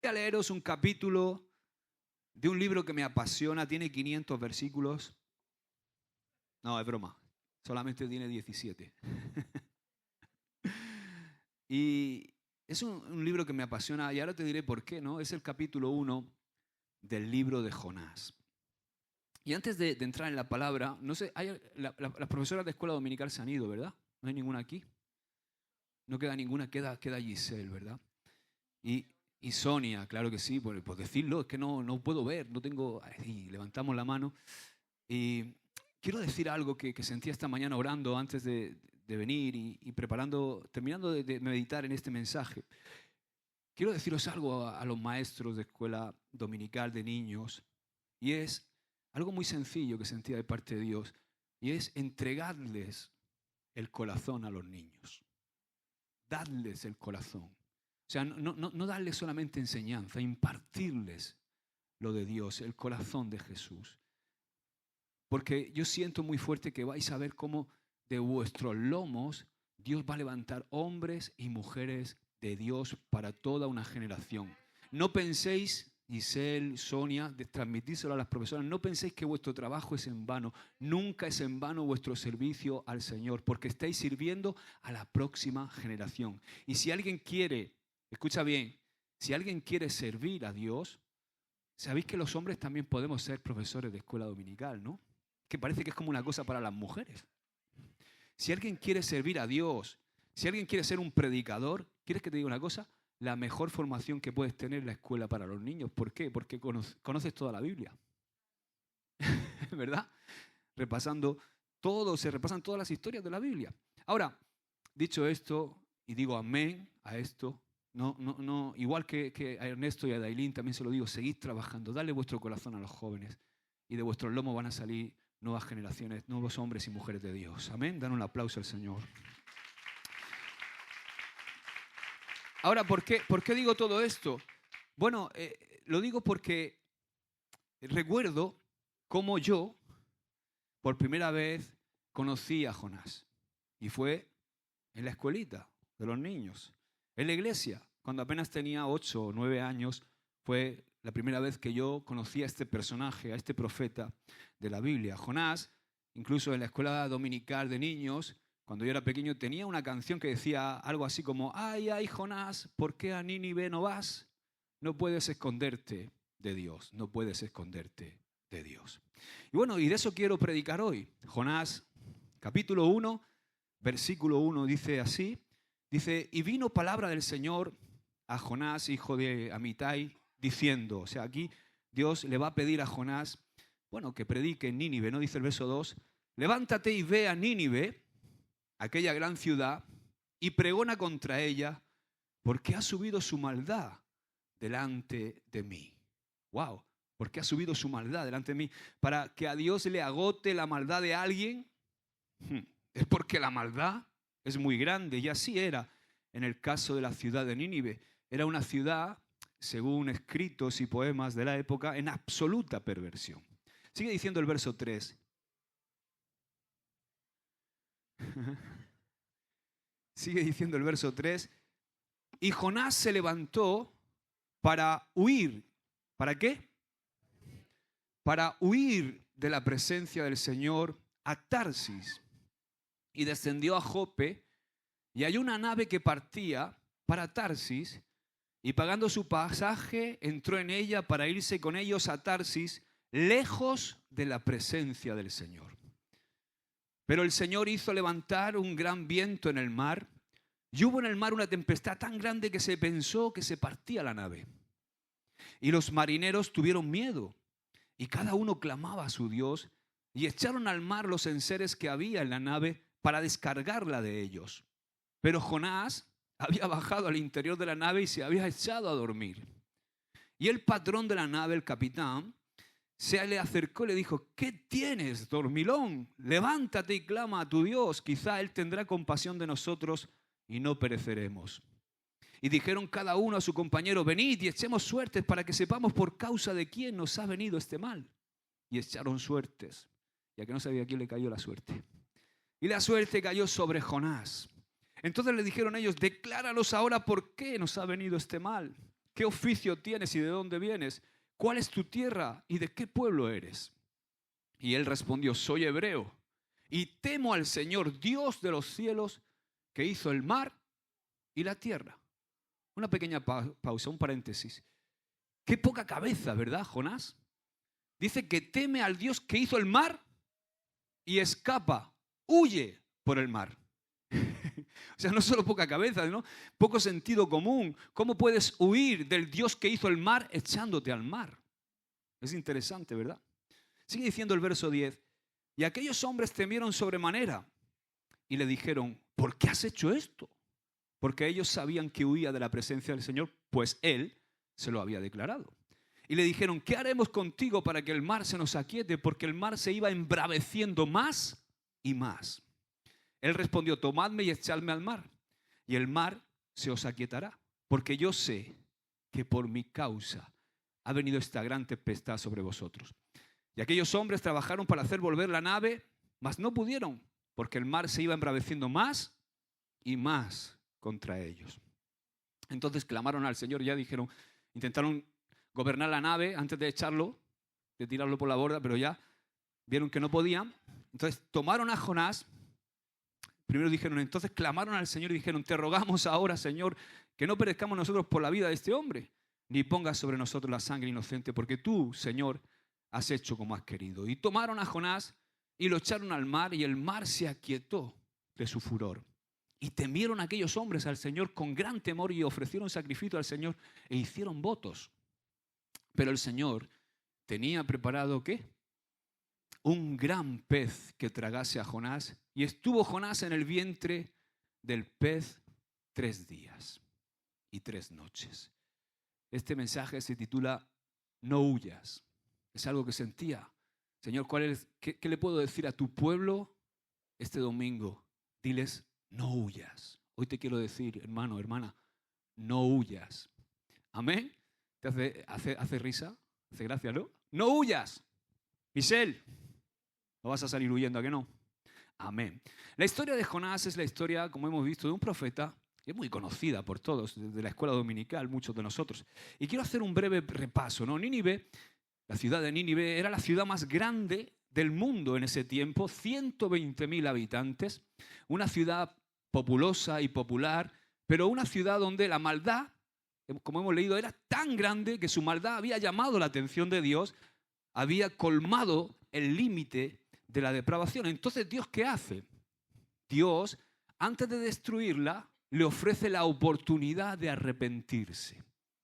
a leeros un capítulo de un libro que me apasiona, tiene 500 versículos. No, es broma, solamente tiene 17. Y es un libro que me apasiona y ahora te diré por qué, ¿no? Es el capítulo 1 del libro de Jonás. Y antes de entrar en la palabra, no sé, las profesoras de escuela dominical se han ido, ¿verdad? No hay ninguna aquí. No queda ninguna, queda Giselle, ¿verdad? Y Sonia, claro que sí, pues decirlo, es que no puedo ver, no tengo... Y levantamos la mano. Y quiero decir algo que sentí esta mañana orando antes de venir y preparando, terminando de meditar en este mensaje. Quiero deciros algo a los maestros de escuela dominical de niños, y es algo muy sencillo que sentía de parte de Dios, y es entregarles el corazón a los niños. Darles el corazón. O sea, no darles solamente enseñanza, impartirles lo de Dios, el corazón de Jesús. Porque yo siento muy fuerte que vais a ver cómo de vuestros lomos Dios va a levantar hombres y mujeres de Dios para toda una generación. No penséis, Giselle, Sonia, de transmitírselo a las profesoras, no penséis que vuestro trabajo es en vano. Nunca es en vano vuestro servicio al Señor, porque estáis sirviendo a la próxima generación. Y si alguien quiere, escucha bien, si alguien quiere servir a Dios, sabéis que los hombres también podemos ser profesores de escuela dominical, ¿no? Que parece que es como una cosa para las mujeres. Si alguien quiere servir a Dios, si alguien quiere ser un predicador, ¿quieres que te diga una cosa? La mejor formación que puedes tener es la escuela para los niños. ¿Por qué? Porque conoces toda la Biblia. ¿Verdad? Se repasan todas las historias de la Biblia. Ahora, dicho esto, y digo amén a esto, no, igual que a Ernesto y a Dailín también se lo digo, seguid trabajando, dale vuestro corazón a los jóvenes y de vuestros lomos van a salir nuevas generaciones, nuevos hombres y mujeres de Dios. Amén. Dan un aplauso al Señor. Ahora, ¿por qué digo todo esto? Bueno, lo digo porque recuerdo cómo yo, por primera vez, conocí a Jonás. Y fue en la escuelita de los niños, en la iglesia. Cuando apenas tenía 8 o 9 años, fue la primera vez que yo conocí a este personaje, a este profeta de la Biblia. Jonás, incluso en la escuela dominical de niños, cuando yo era pequeño, tenía una canción que decía algo así como: ay, ay, Jonás, ¿por qué a Nínive no vas? No puedes esconderte de Dios, no puedes esconderte de Dios. Y bueno, y de eso quiero predicar hoy. Jonás, capítulo 1, versículo 1, dice así, dice: y vino palabra del Señor a Jonás, hijo de Amitai, diciendo, o sea, aquí Dios le va a pedir a Jonás, bueno, que predique en Nínive, ¿no? Dice el verso 2, levántate y ve a Nínive, aquella gran ciudad, y pregona contra ella, porque ha subido su maldad delante de mí. ¡Wow! Porque ha subido su maldad delante de mí. Para que a Dios le agote la maldad de alguien, es porque la maldad es muy grande. Y así era en el caso de la ciudad de Nínive. Era una ciudad, según escritos y poemas de la época, en absoluta perversión. Sigue diciendo el verso 3. Sigue diciendo el verso 3. Y Jonás se levantó para huir. ¿Para qué? Para huir de la presencia del Señor a Tarsis. Y descendió a Jope, y halló una nave que partía para Tarsis, y pagando su pasaje, entró en ella para irse con ellos a Tarsis, lejos de la presencia del Señor. Pero el Señor hizo levantar un gran viento en el mar, y hubo en el mar una tempestad tan grande que se pensó que se partía la nave. Y los marineros tuvieron miedo, y cada uno clamaba a su Dios, y echaron al mar los enseres que había en la nave para descargarla de ellos. Pero Jonás había bajado al interior de la nave y se había echado a dormir. Y el patrón de la nave, el capitán, se le acercó y le dijo: ¿qué tienes, dormilón? Levántate y clama a tu Dios, quizá Él tendrá compasión de nosotros y no pereceremos. Y dijeron cada uno a su compañero: venid y echemos suertes para que sepamos por causa de quién nos ha venido este mal. Y echaron suertes, ya que no sabía a quién le cayó la suerte. Y la suerte cayó sobre Jonás. Entonces le dijeron ellos: decláranos ahora por qué nos ha venido este mal. ¿Qué oficio tienes y de dónde vienes? ¿Cuál es tu tierra y de qué pueblo eres? Y él respondió, soy hebreo y temo al Señor, Dios de los cielos, que hizo el mar y la tierra. Una pequeña pausa, un paréntesis. Qué poca cabeza, ¿verdad, Jonás? Dice que teme al Dios que hizo el mar y escapa, huye por el mar. O sea, no solo poca cabeza, ¿no? Poco sentido común. ¿Cómo puedes huir del Dios que hizo el mar echándote al mar? Es interesante, ¿verdad? Sigue diciendo el verso 10. Y aquellos hombres temieron sobremanera y le dijeron, ¿por qué has hecho esto? Porque ellos sabían que huía de la presencia del Señor, pues Él se lo había declarado. Y le dijeron, ¿qué haremos contigo para que el mar se nos aquiete? Porque el mar se iba embraveciendo más y más. Él respondió, tomadme y echadme al mar, y el mar se os aquietará, porque yo sé que por mi causa ha venido esta gran tempestad sobre vosotros. Y aquellos hombres trabajaron para hacer volver la nave, mas no pudieron, porque el mar se iba embraveciendo más y más contra ellos. Entonces clamaron al Señor, ya dijeron, intentaron gobernar la nave antes de echarlo, de tirarlo por la borda, pero ya vieron que no podían. Entonces tomaron a Jonás. Primero dijeron, entonces clamaron al Señor y dijeron, te rogamos ahora, Señor, que no perezcamos nosotros por la vida de este hombre, ni pongas sobre nosotros la sangre inocente, porque tú, Señor, has hecho como has querido. Y tomaron a Jonás y lo echaron al mar, y el mar se aquietó de su furor. Y temieron aquellos hombres al Señor con gran temor y ofrecieron sacrificio al Señor e hicieron votos. Pero el Señor tenía preparado, ¿qué? Un gran pez que tragase a Jonás, y estuvo Jonás en el vientre del pez 3 días y 3 noches. Este mensaje se titula No huyas. Es algo que sentía. Señor, qué le puedo decir a tu pueblo este domingo? Diles, no huyas. Hoy te quiero decir, hermano, hermana, no huyas. ¿Amén? ¿Te hace risa? ¿Hace gracia, no? No huyas. Michelle, no vas a salir huyendo, ¿a qué no? Amén. La historia de Jonás es la historia, como hemos visto, de un profeta que es muy conocida por todos, desde la escuela dominical, muchos de nosotros. Y quiero hacer un breve repaso, ¿no? Nínive, la ciudad de Nínive, era la ciudad más grande del mundo en ese tiempo, 120.000 habitantes, una ciudad populosa y popular, pero una ciudad donde la maldad, como hemos leído, era tan grande que su maldad había llamado la atención de Dios, había colmado el límite de la depravación. Entonces, ¿Dios qué hace? Dios, antes de destruirla, le ofrece la oportunidad de arrepentirse.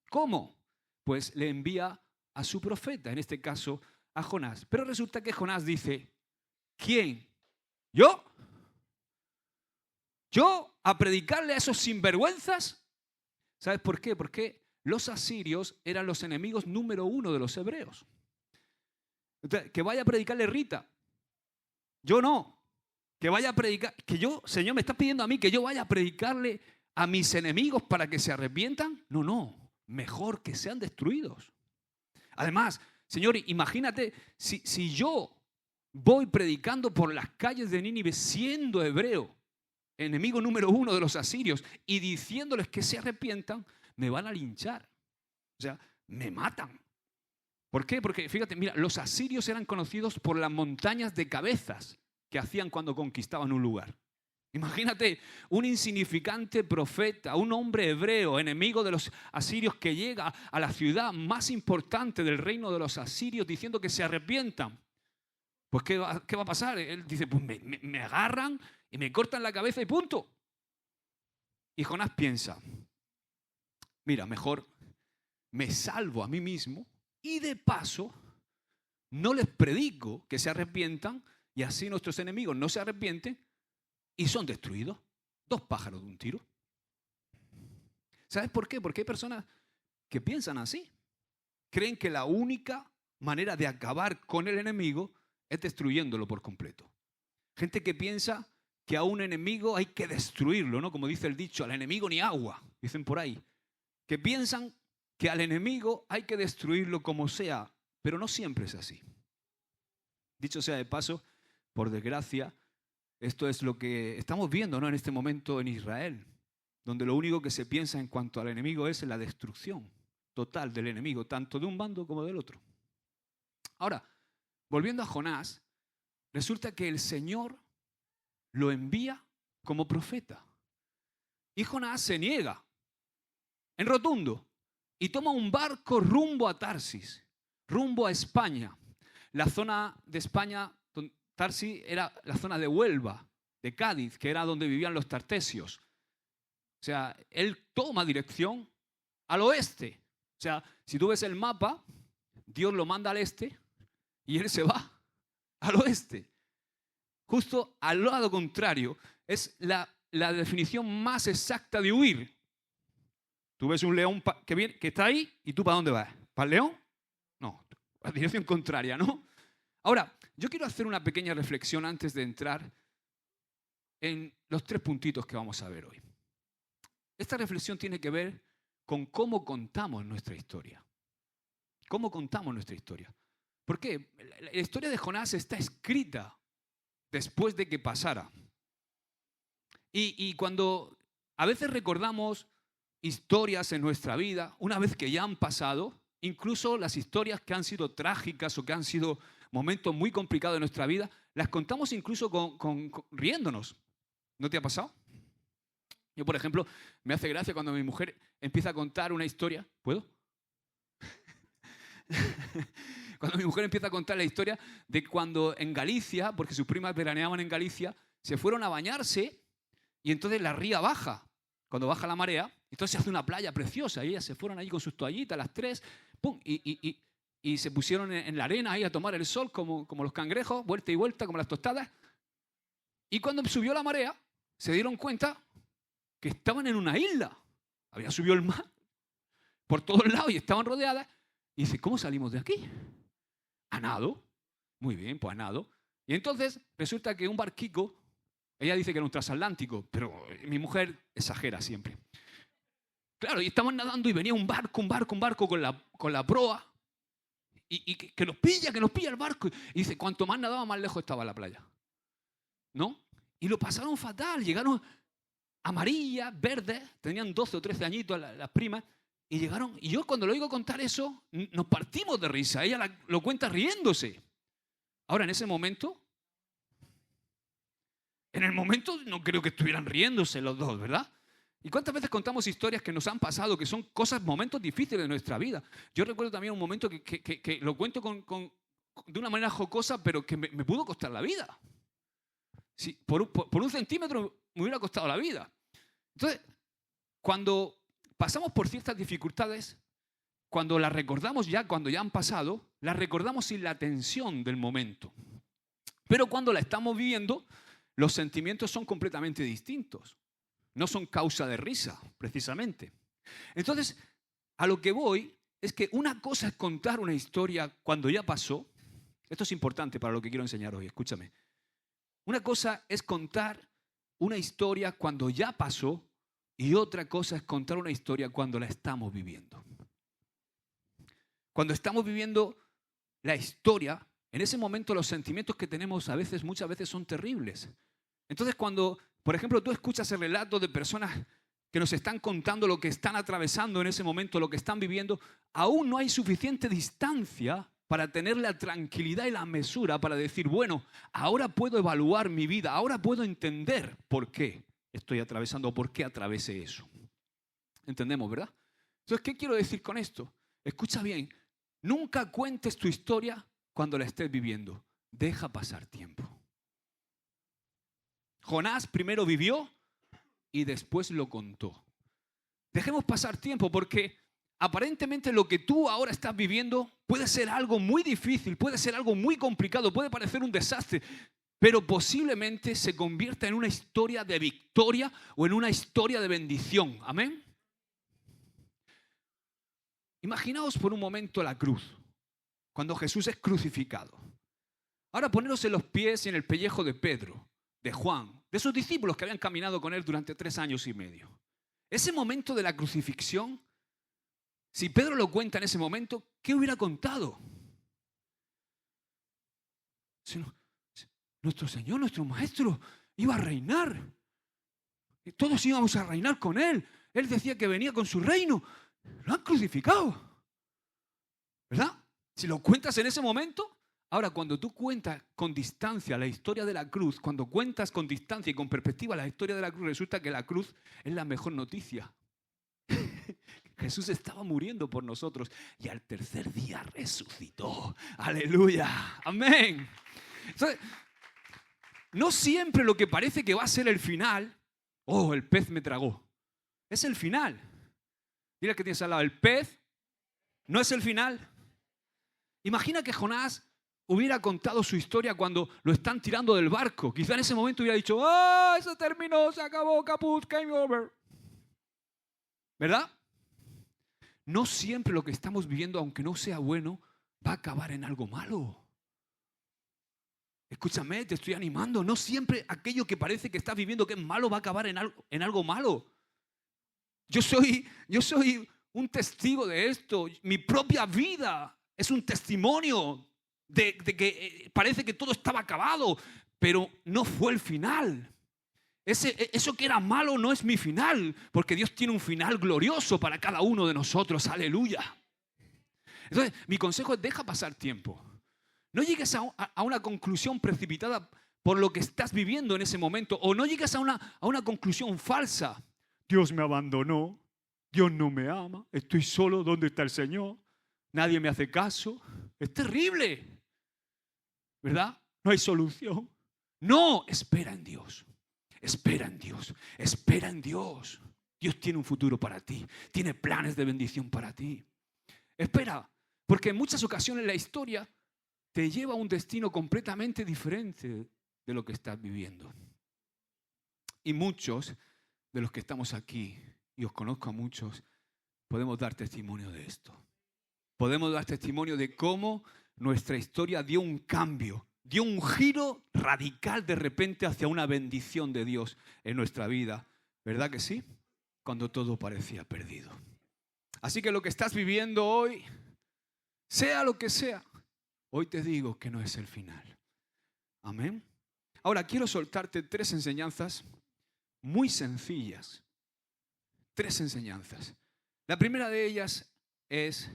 ¿Cómo? Pues le envía a su profeta, en este caso a Jonás. Pero resulta que Jonás dice, ¿quién? ¿Yo? ¿Yo a predicarle a esos sinvergüenzas? ¿Sabes por qué? Porque los asirios eran los enemigos número 1 de los hebreos. Entonces, que vaya a predicarle Rita. Yo no. Que vaya a predicar, que yo, Señor, me está pidiendo a mí que yo vaya a predicarle a mis enemigos para que se arrepientan. No, no. Mejor que sean destruidos. Además, Señor, imagínate si yo voy predicando por las calles de Nínive siendo hebreo, enemigo número 1 de los asirios, y diciéndoles que se arrepientan, me van a linchar. O sea, me matan. ¿Por qué? Porque fíjate, mira, los asirios eran conocidos por las montañas de cabezas que hacían cuando conquistaban un lugar. Imagínate un insignificante profeta, un hombre hebreo, enemigo de los asirios, que llega a la ciudad más importante del reino de los asirios diciendo que se arrepientan. Pues ¿qué va a pasar? Él dice, pues me agarran y me cortan la cabeza y punto. Y Jonás piensa, mira, mejor me salvo a mí mismo y de paso no les predico que se arrepientan y así nuestros enemigos no se arrepienten y son destruidos. 2 pájaros de un tiro. ¿Sabes por qué? Porque hay personas que piensan así. Creen que la única manera de acabar con el enemigo es destruyéndolo por completo. Gente que piensa que a un enemigo hay que destruirlo, ¿no? Como dice el dicho, al enemigo ni agua, dicen por ahí. Que piensan que al enemigo hay que destruirlo como sea, pero no siempre es así. Dicho sea de paso, por desgracia, esto es lo que estamos viendo, ¿no? En este momento en Israel, donde lo único que se piensa en cuanto al enemigo es la destrucción. total del enemigo, tanto de un bando como del otro. Ahora, volviendo a Jonás, resulta que el Señor lo envía como profeta. Y Jonás se niega, en rotundo, y toma un barco rumbo a Tarsis, rumbo a España. La zona de España, Tarsis, era la zona de Huelva, de Cádiz, que era donde vivían los tartesios. O sea, él toma dirección al oeste. O sea, si tú ves el mapa, Dios lo manda al este y él se va al oeste. Justo al lado contrario, es la definición más exacta de huir. Tú ves un león que está ahí y tú ¿para dónde vas? ¿Para el león? No, la dirección contraria, ¿no? Ahora, yo quiero hacer una pequeña reflexión antes de entrar en los 3 puntitos que vamos a ver hoy. Esta reflexión tiene que ver con cómo contamos nuestra historia. ¿Cómo contamos nuestra historia? ¿Por qué? La historia de Jonás está escrita después de que pasara. Y cuando a veces recordamos historias en nuestra vida, una vez que ya han pasado, incluso las historias que han sido trágicas o que han sido momentos muy complicados de nuestra vida, las contamos incluso riéndonos. ¿No te ha pasado? Yo, por ejemplo, me hace gracia cuando mi mujer empieza a contar una historia. ¿Puedo? Cuando mi mujer empieza a contar la historia de cuando en Galicia, porque sus primas veraneaban en Galicia, se fueron a bañarse y entonces la ría baja. Cuando baja la marea, entonces se hace una playa preciosa. Y ellas se fueron allí con sus toallitas, las 3, ¡pum! Y se pusieron en la arena ahí a tomar el sol como los cangrejos, vuelta y vuelta, como las tostadas. Y cuando subió la marea, se dieron cuenta que estaban en una isla. Había subido el mar por todos lados y estaban rodeadas. Y dice, ¿cómo salimos de aquí? A nado. Muy bien, pues a nado. Y entonces resulta que un barquico, ella dice que era un transatlántico, pero mi mujer exagera siempre. Claro, y estaban nadando y venía un barco con la proa y que nos pilla el barco. Y dice, cuanto más nadaba, más lejos estaba la playa. ¿No? Y lo pasaron fatal, llegaron amarillas, verdes, tenían 12 o 13 añitos las primas, y llegaron, y yo cuando lo oigo contar eso, nos partimos de risa, ella lo cuenta riéndose. Ahora, en ese momento, no creo que estuvieran riéndose los dos, ¿verdad? ¿Y cuántas veces contamos historias que nos han pasado, que son cosas, momentos difíciles de nuestra vida? Yo recuerdo también un momento que lo cuento de una manera jocosa, pero que me pudo costar la vida. Sí, por 1 centímetro me hubiera costado la vida. Entonces, cuando pasamos por ciertas dificultades, cuando las recordamos cuando ya han pasado, las recordamos sin la tensión del momento. Pero cuando la estamos viviendo, los sentimientos son completamente distintos. No son causa de risa, precisamente. Entonces, a lo que voy es que una cosa es contar una historia cuando ya pasó. Esto es importante para lo que quiero enseñar hoy, escúchame. Una cosa es contar una historia cuando ya pasó y otra cosa es contar una historia cuando la estamos viviendo. Cuando estamos viviendo la historia, en ese momento los sentimientos que tenemos muchas veces son terribles. Entonces cuando, por ejemplo, tú escuchas el relato de personas que nos están contando lo que están atravesando en ese momento, lo que están viviendo, aún no hay suficiente distancia para tener la tranquilidad y la mesura para decir, bueno, ahora puedo evaluar mi vida, ahora puedo entender por qué estoy atravesando o por qué atravesé eso. ¿Entendemos, verdad? Entonces, ¿qué quiero decir con esto? Escucha bien, nunca cuentes tu historia cuando la estés viviendo. Deja pasar tiempo. Jonás primero vivió y después lo contó. Dejemos pasar tiempo porque aparentemente lo que tú ahora estás viviendo puede ser algo muy difícil, puede ser algo muy complicado, puede parecer un desastre, pero posiblemente se convierta en una historia de victoria o en una historia de bendición. ¿Amén? Imaginaos por un momento la cruz, cuando Jesús es crucificado. Ahora poneros en los pies y en el pellejo de Pedro, de Juan, de sus discípulos que habían caminado con él durante 3 años y medio. Ese momento de la crucifixión, si Pedro lo cuenta en ese momento, ¿qué hubiera contado? Nuestro Señor, nuestro Maestro, iba a reinar. Y todos íbamos a reinar con Él. Él decía que venía con su reino. Lo han crucificado. ¿Verdad? Si lo cuentas en ese momento. Ahora, cuando tú cuentas con distancia la historia de la cruz, cuando cuentas con distancia y con perspectiva la historia de la cruz, resulta que la cruz es la mejor noticia. Jesús estaba muriendo por nosotros y al tercer día resucitó. ¡Aleluya! ¡Amén! Entonces, no siempre lo que parece que va a ser el final, oh, el pez me tragó, es el final. Dile al que tienes al lado, el pez no es el final. Imagina que Jonás hubiera contado su historia cuando lo están tirando del barco. Quizá en ese momento hubiera dicho, ¡ah, eso terminó, se acabó, caput, game over! ¿Verdad? No siempre lo que estamos viviendo, aunque no sea bueno, va a acabar en algo malo. Escúchame, te estoy animando. No siempre aquello que parece que estás viviendo que es malo va a acabar en algo malo. Yo soy un testigo de esto. Mi propia vida es un testimonio de que parece que todo estaba acabado, pero no fue el final. Eso que era malo no es mi final, porque Dios tiene un final glorioso para cada uno de nosotros. ¡Aleluya! Entonces, mi consejo es: deja pasar tiempo. No llegues a una conclusión precipitada por lo que estás viviendo en ese momento, o no llegues a una conclusión falsa. Dios me abandonó, Dios no me ama, estoy solo, ¿dónde está el Señor? Nadie me hace caso. Es terrible, ¿verdad? No hay solución. No, espera en Dios. Espera en Dios, espera en Dios. Dios tiene un futuro para ti, tiene planes de bendición para ti. Espera, porque en muchas ocasiones la historia te lleva a un destino completamente diferente de lo que estás viviendo. Y muchos de los que estamos aquí, y os conozco a muchos, podemos dar testimonio de esto. Podemos dar testimonio de cómo nuestra historia dio un cambio. Dio un giro radical de repente hacia una bendición de Dios en nuestra vida. ¿Verdad que sí? Cuando todo parecía perdido. Así que lo que estás viviendo hoy, sea lo que sea, hoy te digo que no es el final. Amén. Ahora quiero soltarte 3 enseñanzas muy sencillas. 3 enseñanzas. La primera de ellas es: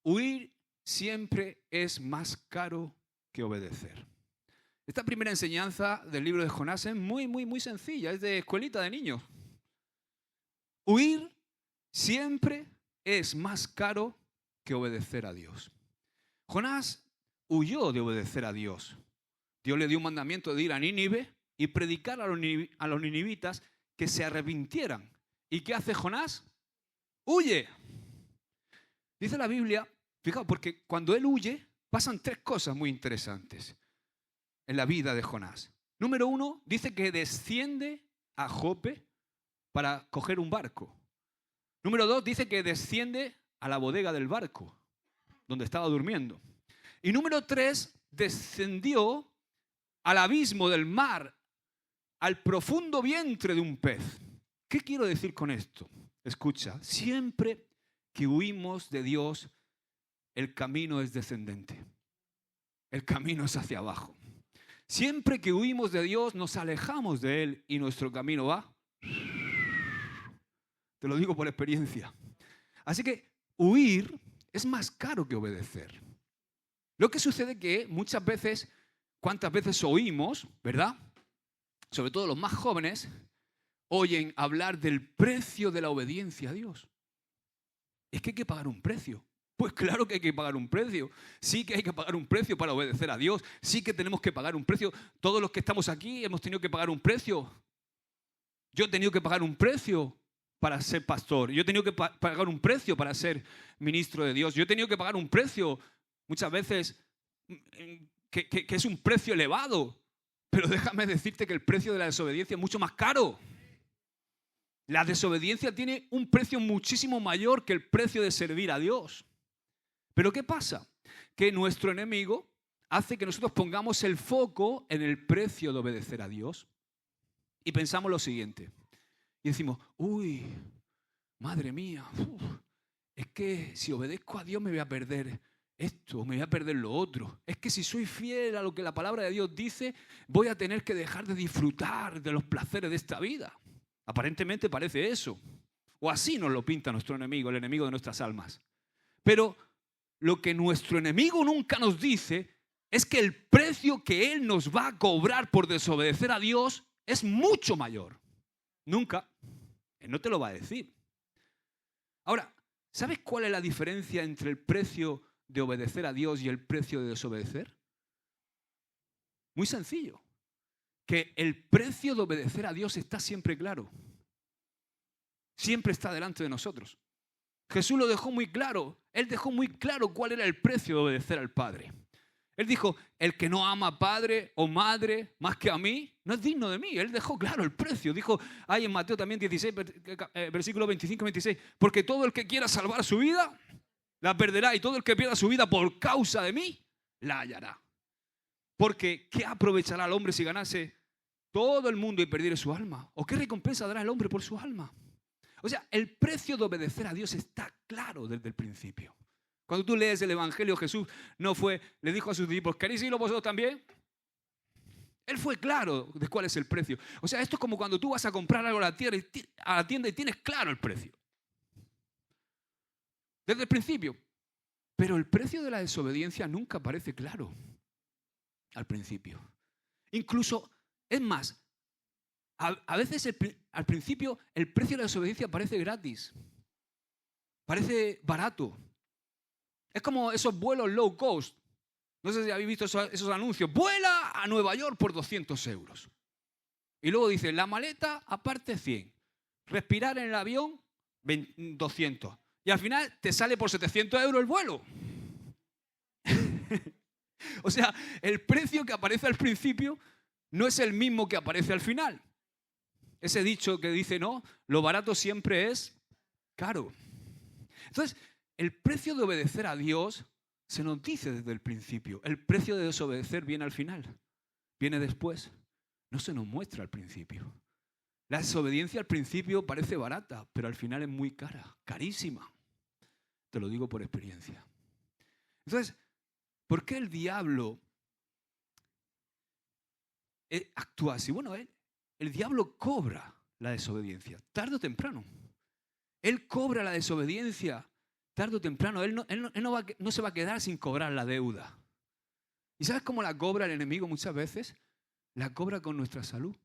huir siempre es más caro que obedecer. Esta primera enseñanza del libro de Jonás es muy sencilla, es de escuelita de niños. Huir siempre es más caro que obedecer a Dios. Jonás huyó de obedecer a Dios. Dios le dio un mandamiento de ir a Nínive y predicar a los ninivitas que se arrepintieran. ¿Y qué hace Jonás? Huye. Dice la Biblia, fijaos, porque cuando él huye, pasan 3 cosas muy interesantes en la vida de Jonás. Número 1, dice que desciende a Jope para coger un barco. Número 2, dice que desciende a la bodega del barco, donde estaba durmiendo. Y número 3, descendió al abismo del mar, al profundo vientre de un pez. ¿Qué quiero decir con esto? Escucha, siempre que huimos de Dios, el camino es descendente. El camino es hacia abajo. Siempre que huimos de Dios, nos alejamos de Él y nuestro camino va. Te lo digo por experiencia. Así que huir es más caro que obedecer. Lo que sucede que muchas veces, ¿cuántas veces oímos, verdad? Sobre todo los más jóvenes, oyen hablar del precio de la obediencia a Dios. Es que hay que pagar un precio. Pues claro que hay que pagar un precio. Sí que hay que pagar un precio para obedecer a Dios. Sí que tenemos que pagar un precio. Todos los que estamos aquí hemos tenido que pagar un precio. Yo he tenido que pagar un precio para ser pastor. Yo he tenido que pagar un precio para ser ministro de Dios. Yo he tenido que pagar un precio, muchas veces, que es un precio elevado. Pero déjame decirte que el precio de la desobediencia es mucho más caro. La desobediencia tiene un precio muchísimo mayor que el precio de servir a Dios. Pero ¿qué pasa? Que nuestro enemigo hace que nosotros pongamos el foco en el precio de obedecer a Dios y pensamos lo siguiente. Y decimos, uy, madre mía, es que si obedezco a Dios me voy a perder esto, me voy a perder lo otro. Es que si soy fiel a lo que la palabra de Dios dice, voy a tener que dejar de disfrutar de los placeres de esta vida. Aparentemente parece eso. O así nos lo pinta nuestro enemigo, el enemigo de nuestras almas. Pero lo que nuestro enemigo nunca nos dice es que el precio que él nos va a cobrar por desobedecer a Dios es mucho mayor. Nunca. Él no te lo va a decir. Ahora, ¿sabes cuál es la diferencia entre el precio de obedecer a Dios y el precio de desobedecer? Muy sencillo. Que el precio de obedecer a Dios está siempre claro. Siempre está delante de nosotros. Jesús lo dejó muy claro. Él dejó muy claro cuál era el precio de obedecer al Padre. Él dijo, el que no ama a padre o madre más que a mí, no es digno de mí. Él dejó claro el precio. Dijo ahí en Mateo también 16, versículo 25-26, porque todo el que quiera salvar su vida, la perderá. Y todo el que pierda su vida por causa de mí, la hallará. Porque ¿qué aprovechará el hombre si ganase todo el mundo y perdiere su alma? ¿O qué recompensa dará el hombre por su alma? O sea, el precio de obedecer a Dios está claro desde el principio. Cuando tú lees el Evangelio, Jesús le dijo a sus discípulos, ¿queréis irlo vosotros también? Él fue claro de cuál es el precio. O sea, esto es como cuando tú vas a comprar algo a la tienda y tienes claro el precio. Desde el principio. Pero el precio de la desobediencia nunca parece claro al principio. Incluso, es más, a veces al principio el precio de la desobediencia parece gratis. Parece barato. Es como esos vuelos low cost. No sé si habéis visto esos anuncios. Vuela a Nueva York por 200 euros. Y luego dice, la maleta aparte 100. Respirar en el avión 200. Y al final te sale por 700 euros el vuelo. O sea, el precio que aparece al principio no es el mismo que aparece al final. Ese dicho que dice, no, lo barato siempre es caro. Entonces, el precio de obedecer a Dios se nos dice desde el principio. El precio de desobedecer viene al final, viene después. No se nos muestra al principio. La desobediencia al principio parece barata, pero al final es muy cara, carísima. Te lo digo por experiencia. Entonces, ¿por qué el diablo actúa así? Bueno, el diablo cobra la desobediencia, tarde o temprano. Él cobra la desobediencia tarde o temprano. Él no se va a quedar sin cobrar la deuda. ¿Y sabes cómo la cobra el enemigo muchas veces? La cobra con nuestra salud.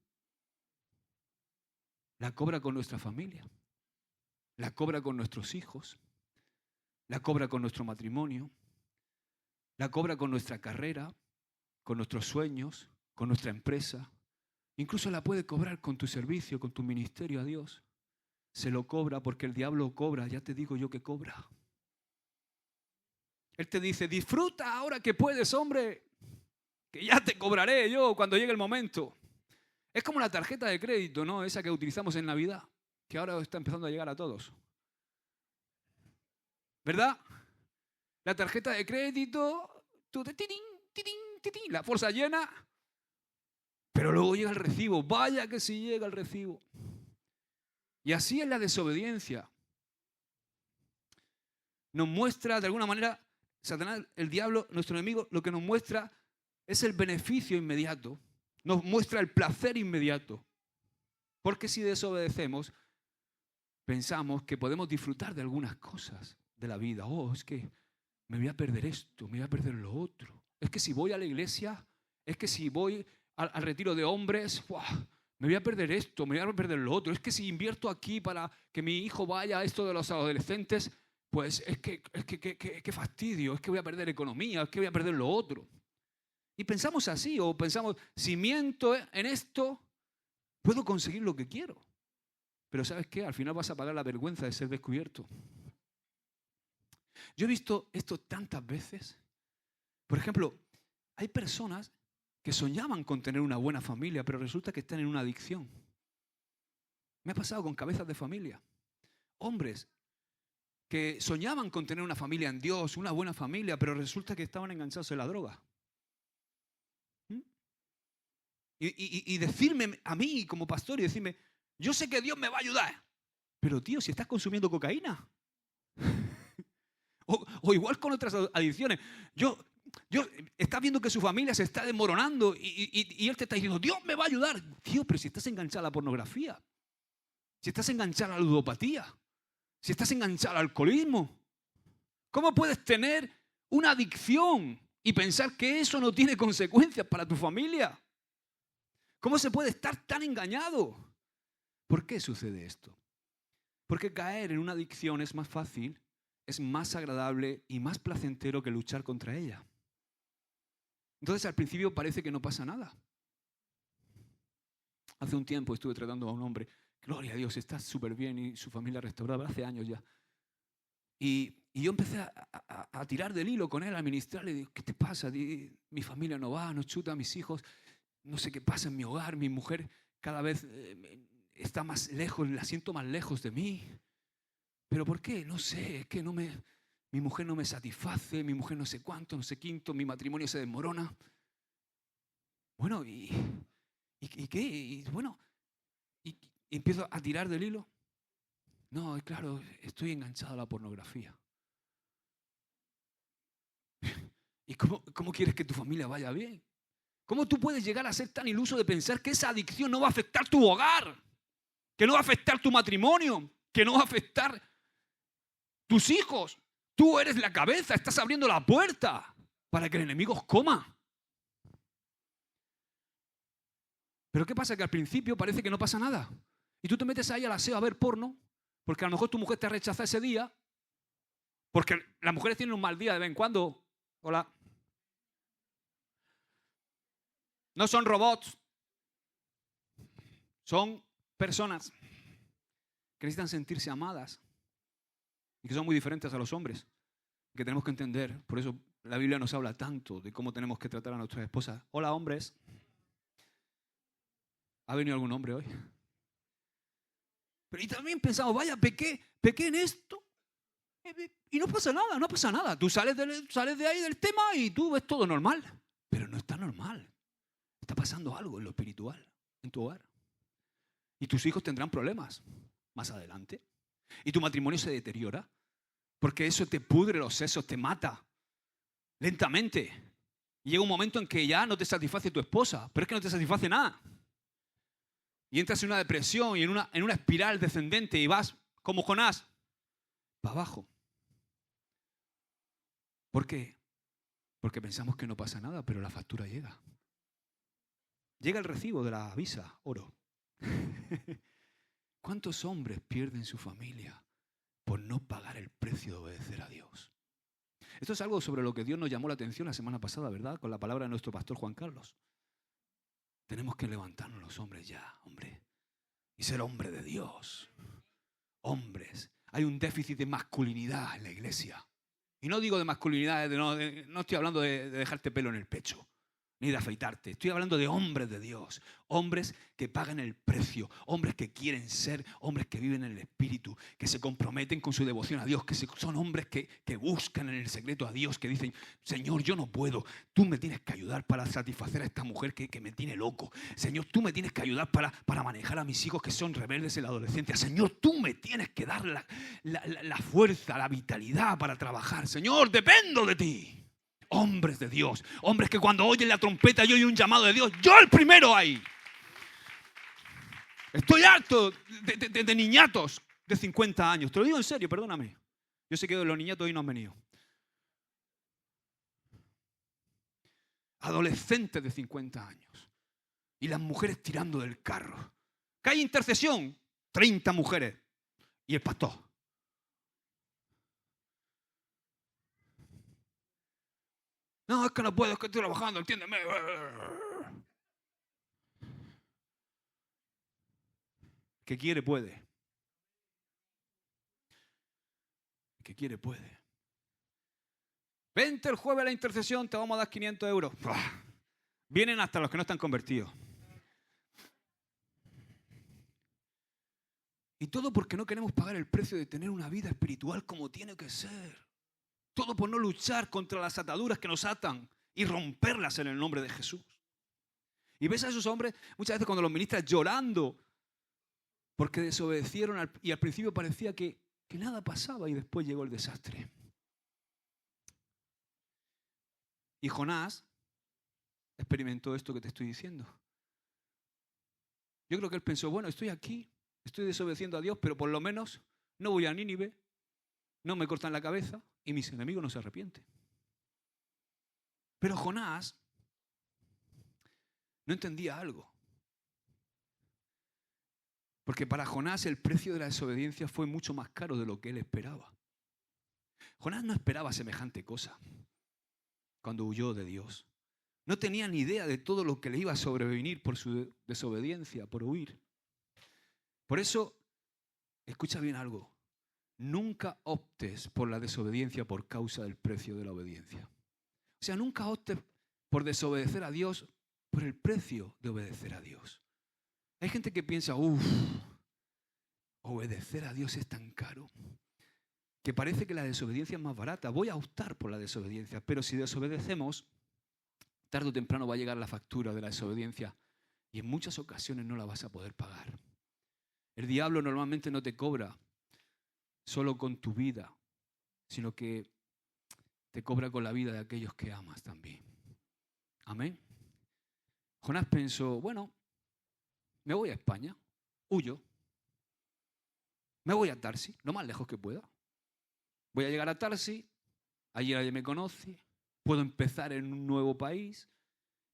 La cobra con nuestra familia. La cobra con nuestros hijos. La cobra con nuestro matrimonio. La cobra con nuestra carrera, con nuestros sueños, con nuestra empresa. Incluso la puede cobrar con tu servicio, con tu ministerio a Dios. Se lo cobra porque el diablo cobra, ya te digo yo que cobra. Él te dice, disfruta ahora que puedes, hombre, que ya te cobraré yo cuando llegue el momento. Es como la tarjeta de crédito, ¿no? Esa que utilizamos en Navidad, que ahora está empezando a llegar a todos. ¿Verdad? La tarjeta de crédito, la bolsa llena, pero luego llega el recibo. Vaya que sí llega el recibo. Y así es la desobediencia. Nos muestra, de alguna manera, Satanás, el diablo, nuestro enemigo, lo que nos muestra es el beneficio inmediato. Nos muestra el placer inmediato. Porque si desobedecemos, pensamos que podemos disfrutar de algunas cosas de la vida. Oh, es que me voy a perder esto, me voy a perder lo otro. Es que si voy a la iglesia, es que si voy al retiro de hombres, ¡wow!, me voy a perder esto, me voy a perder lo otro. Es que si invierto aquí para que mi hijo vaya a esto de los adolescentes, pues es que fastidio, es que voy a perder economía, es que voy a perder lo otro. Y pensamos así, o pensamos, si miento en esto, puedo conseguir lo que quiero. Pero ¿sabes qué? Al final vas a pagar la vergüenza de ser descubierto. Yo he visto esto tantas veces. Por ejemplo, hay personas que soñaban con tener una buena familia, pero resulta que están en una adicción. Me ha pasado con cabezas de familia. Hombres que soñaban con tener una familia en Dios, una buena familia, pero resulta que estaban enganchados en la droga. Y decirme a mí como pastor y decirme, yo sé que Dios me va a ayudar, pero tío, si estás consumiendo cocaína o igual con otras adicciones, estás viendo que su familia se está desmoronando y él te está diciendo, Dios me va a ayudar. Tío, pero si estás enganchado a la pornografía, si estás enganchado a la ludopatía, Si estás enganchado al alcoholismo, ¿cómo puedes tener una adicción y pensar que eso no tiene consecuencias para tu familia? ¿Cómo se puede estar tan engañado? ¿Por qué sucede esto? Porque caer en una adicción es más fácil, es más agradable y más placentero que luchar contra ella. Entonces al principio parece que no pasa nada. Hace un tiempo estuve tratando a un hombre, gloria a Dios, está súper bien y su familia restaurada, hace años ya. Y yo empecé a tirar del hilo con él, a ministrarle, digo, ¿qué te pasa? Mi familia no va, no chuta, mis hijos, no sé qué pasa en mi hogar, mi mujer cada vez está más lejos, la siento más lejos de mí. ¿Pero por qué? No sé, es que mi mujer no me satisface, mi mujer no sé cuánto, no sé quinto, mi matrimonio se desmorona. Bueno, ¿y qué? Y empiezo a tirar del hilo. No, claro, estoy enganchado a la pornografía. ¿Y cómo quieres que tu familia vaya bien? ¿Cómo tú puedes llegar a ser tan iluso de pensar que esa adicción no va a afectar tu hogar? Que no va a afectar tu matrimonio, que no va a afectar tus hijos. Tú eres la cabeza, estás abriendo la puerta para que el enemigo os coma. Pero ¿qué pasa? Que al principio parece que no pasa nada. Y tú te metes ahí al aseo a ver porno, porque a lo mejor tu mujer te rechaza ese día, porque las mujeres tienen un mal día de vez en cuando. Hola. No son robots, son personas que necesitan sentirse amadas y que son muy diferentes a los hombres, que tenemos que entender. Por eso la Biblia nos habla tanto de cómo tenemos que tratar a nuestras esposas. Hola, hombres. ¿Ha venido algún hombre hoy? Pero y también pensamos, vaya, pequé en esto y no pasa nada, no pasa nada. Tú sales de ahí del tema y tú ves todo normal. Pero no está normal. Está pasando algo en lo espiritual, en tu hogar. Y tus hijos tendrán problemas más adelante. Y tu matrimonio se deteriora. Porque eso te pudre los sesos, te mata lentamente. Y llega un momento en que ya no te satisface tu esposa, pero es que no te satisface nada. Y entras en una depresión y en una espiral descendente y vas como Jonás, para abajo. ¿Por qué? Porque pensamos que no pasa nada, pero la factura llega. Llega el recibo de la visa, oro. ¿Cuántos hombres pierden su familia por no pagar el precio de obedecer a Dios? Esto es algo sobre lo que Dios nos llamó la atención la semana pasada, ¿verdad? Con la palabra de nuestro pastor Juan Carlos. Tenemos que levantarnos los hombres ya, hombre. Y ser hombre de Dios. Hombres. Hay un déficit de masculinidad en la iglesia. Y no digo de masculinidad, no estoy hablando de dejarte pelo en el pecho, ni de afeitarte. Estoy hablando de hombres de Dios. Hombres que pagan el precio. Hombres que quieren ser. Hombres que viven en el Espíritu. Que se comprometen con su devoción a Dios. Que son hombres que buscan en el secreto a Dios. Que dicen, Señor, yo no puedo. Tú me tienes que ayudar para satisfacer a esta mujer que me tiene loco. Señor, tú me tienes que ayudar para manejar a mis hijos que son rebeldes en la adolescencia. Señor, tú me tienes que dar la fuerza, la vitalidad para trabajar. Señor, dependo de ti. Hombres de Dios, hombres que cuando oyen la trompeta y oyen un llamado de Dios, yo el primero ahí. Estoy harto de niñatos de 50 años. Te lo digo en serio, perdóname. Yo sé que los niñatos hoy no han venido. Adolescentes de 50 años. Y las mujeres tirando del carro. ¿Que hay intercesión? 30 mujeres. Y el pastor. No, es que no puedo, es que estoy trabajando, entiéndeme. Que quiere, puede. Que quiere, puede. Vente el jueves a la intercesión, te vamos a dar 500 euros. Vienen hasta los que no están convertidos. Y todo porque no queremos pagar el precio de tener una vida espiritual como tiene que ser. Todo por no luchar contra las ataduras que nos atan y romperlas en el nombre de Jesús. Y ves a esos hombres muchas veces cuando los ministras llorando porque desobedecieron y al principio parecía que nada pasaba y después llegó el desastre. Y Jonás experimentó esto que te estoy diciendo. Yo creo que él pensó, bueno, estoy aquí, estoy desobedeciendo a Dios, pero por lo menos no voy a Nínive, no me cortan la cabeza y mis enemigos no se arrepienten. Pero Jonás no entendía algo. Porque para Jonás el precio de la desobediencia fue mucho más caro de lo que él esperaba. Jonás no esperaba semejante cosa cuando huyó de Dios. No tenía ni idea de todo lo que le iba a sobrevenir por su desobediencia, por huir. Por eso, escucha bien algo. Nunca optes por la desobediencia por causa del precio de la obediencia. O sea, nunca optes por desobedecer a Dios por el precio de obedecer a Dios. Hay gente que piensa, obedecer a Dios es tan caro, que parece que la desobediencia es más barata. Voy a optar por la desobediencia, pero si desobedecemos, tarde o temprano va a llegar la factura de la desobediencia y en muchas ocasiones no la vas a poder pagar. El diablo normalmente no te cobra solo con tu vida, sino que te cobra con la vida de aquellos que amas también. Amén. Jonás pensó, bueno, me voy a España, huyo, me voy a Tarsis, lo más lejos que pueda. Voy a llegar a Tarsis, allí nadie me conoce, puedo empezar en un nuevo país,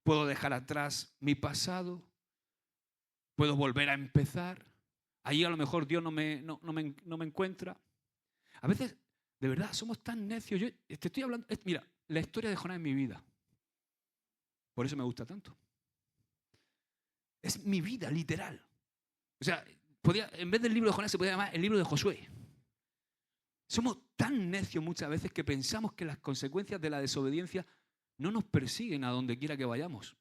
puedo dejar atrás mi pasado, puedo volver a empezar. Allí a lo mejor Dios no me encuentra. A veces, de verdad, somos tan necios. Yo te estoy hablando, mira, la historia de Jonás es mi vida. Por eso me gusta tanto. Es mi vida, literal. O sea, en vez del libro de Jonás se podría llamar el libro de Josué. Somos tan necios muchas veces que pensamos que las consecuencias de la desobediencia no nos persiguen a donde quiera que vayamos,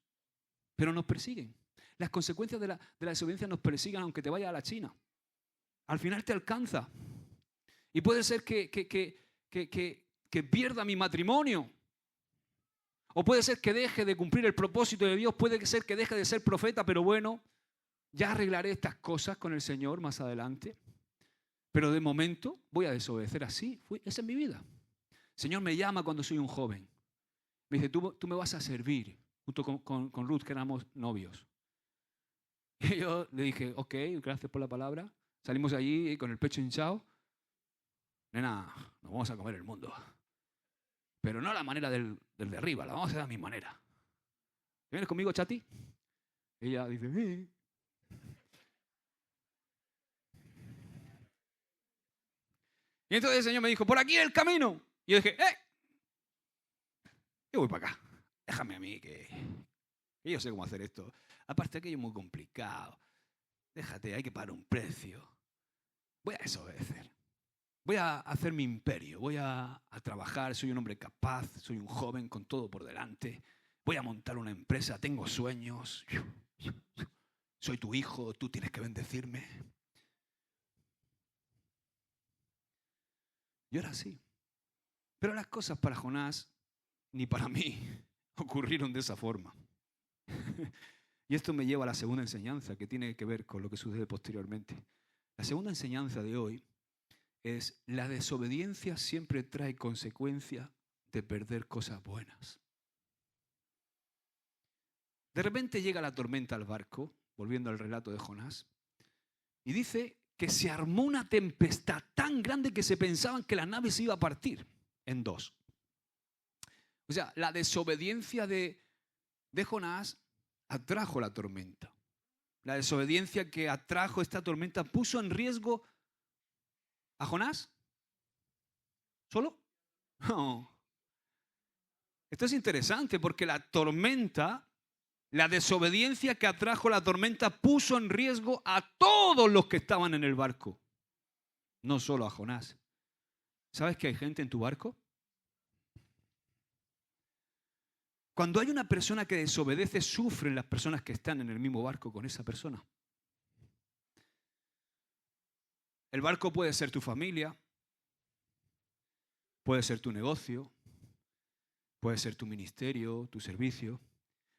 pero nos persiguen. Las consecuencias de la desobediencia nos persiguen aunque te vayas a la China. Al final te alcanza. Y puede ser que pierda mi matrimonio. O puede ser que deje de cumplir el propósito de Dios. Puede ser que deje de ser profeta, pero bueno, ya arreglaré estas cosas con el Señor más adelante. Pero de momento voy a desobedecer así. Esa es mi vida. El Señor me llama cuando soy un joven. Me dice, tú me vas a servir, junto con Ruth, que éramos novios. Y yo le dije, ok, gracias por la palabra. Salimos allí con el pecho hinchado. Nena, nos vamos a comer el mundo. Pero no a la manera del de arriba, la vamos a hacer a mi manera. ¿Vienes conmigo, Chati? Ella dice, Y entonces el Señor me dijo, por aquí es el camino. Y yo dije, yo voy para acá. Déjame a mí que yo sé cómo hacer esto. Aparte aquello es muy complicado. Déjate, hay que pagar un precio. Voy a desobedecer. Voy a hacer mi imperio. Voy a trabajar. Soy un hombre capaz. Soy un joven con todo por delante. Voy a montar una empresa. Tengo sueños. Soy tu hijo. Tú tienes que bendecirme. Yo era así. Pero las cosas para Jonás, ni para mí, ocurrieron de esa forma. Y esto me lleva a la segunda enseñanza que tiene que ver con lo que sucede posteriormente. La segunda enseñanza de hoy es: la desobediencia siempre trae consecuencia de perder cosas buenas. De repente llega la tormenta al barco, volviendo al relato de Jonás, y dice que se armó una tempestad tan grande que se pensaban que la nave se iba a partir en dos. O sea, la desobediencia de Jonás atrajo la tormenta. La desobediencia que atrajo esta tormenta puso en riesgo a Jonás. ¿Solo? No. Esto es interesante porque la tormenta, la desobediencia que atrajo la tormenta puso en riesgo a todos los que estaban en el barco. No solo a Jonás. ¿Sabes que hay gente en tu barco? Cuando hay una persona que desobedece, sufren las personas que están en el mismo barco con esa persona. El barco puede ser tu familia, puede ser tu negocio, puede ser tu ministerio, tu servicio.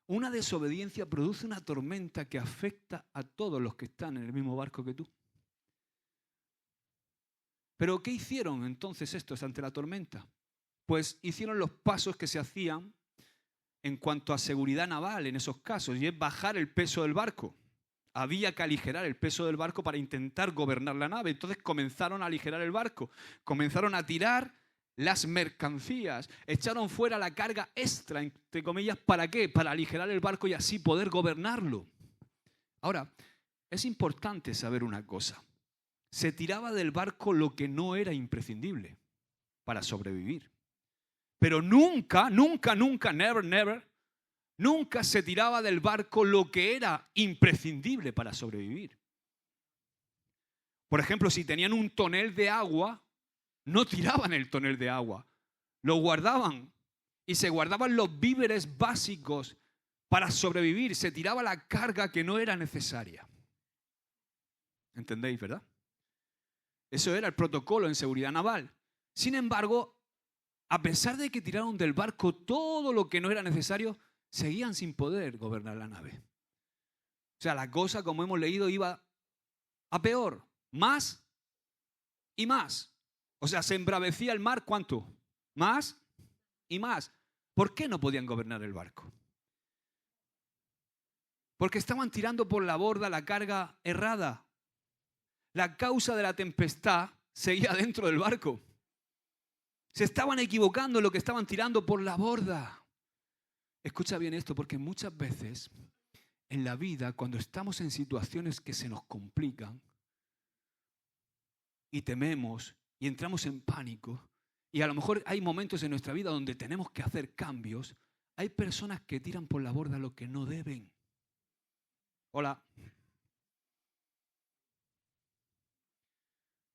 Una desobediencia produce una tormenta que afecta a todos los que están en el mismo barco que tú. ¿Pero qué hicieron entonces estos ante la tormenta? Pues hicieron los pasos que se hacían en cuanto a seguridad naval en esos casos, y es bajar el peso del barco. había que aligerar el peso del barco para intentar gobernar la nave. Entonces comenzaron a aligerar el barco, comenzaron a tirar las mercancías, echaron fuera la carga extra, entre comillas, ¿para qué? Para aligerar el barco y así poder gobernarlo. Ahora, es importante saber una cosa. Se tiraba del barco lo que no era imprescindible para sobrevivir. Pero nunca, never, nunca se tiraba del barco lo que era imprescindible para sobrevivir. Por ejemplo, si tenían un tonel de agua, no tiraban el tonel de agua, lo guardaban y se guardaban los víveres básicos para sobrevivir. Se tiraba la carga que no era necesaria. ¿Entendéis, verdad? Eso era el protocolo en seguridad naval. Sin embargo, a pesar de que tiraron del barco todo lo que no era necesario, seguían sin poder gobernar la nave. O sea, la cosa, como hemos leído, iba a peor, más y más. O sea, se embravecía el mar, ¿cuánto? Más y más. ¿Por qué no podían gobernar el barco? Porque estaban tirando por la borda la carga errada. La causa de la tempestad seguía dentro del barco. Se estaban equivocando en lo que estaban tirando por la borda. Escucha bien esto, porque muchas veces en la vida, cuando estamos en situaciones que se nos complican y tememos y entramos en pánico, y a lo mejor hay momentos en nuestra vida donde tenemos que hacer cambios, hay personas que tiran por la borda lo que no deben. Hola.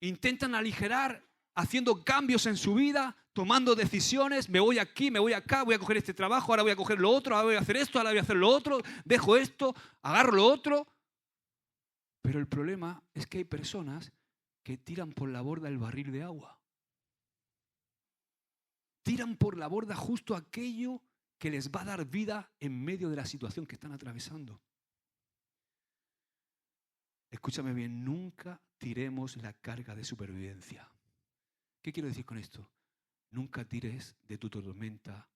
Intentan aligerar haciendo cambios en su vida, tomando decisiones, me voy aquí, me voy acá, voy a coger este trabajo, ahora voy a coger lo otro, ahora voy a hacer esto, ahora voy a hacer lo otro, dejo esto, agarro lo otro. Pero el problema es que hay personas que tiran por la borda el barril de agua. Tiran por la borda justo aquello que les va a dar vida en medio de la situación que están atravesando. Escúchame bien, nunca tiremos la carga de supervivencia. ¿Qué quiero decir con esto? Nunca tires de tu tormenta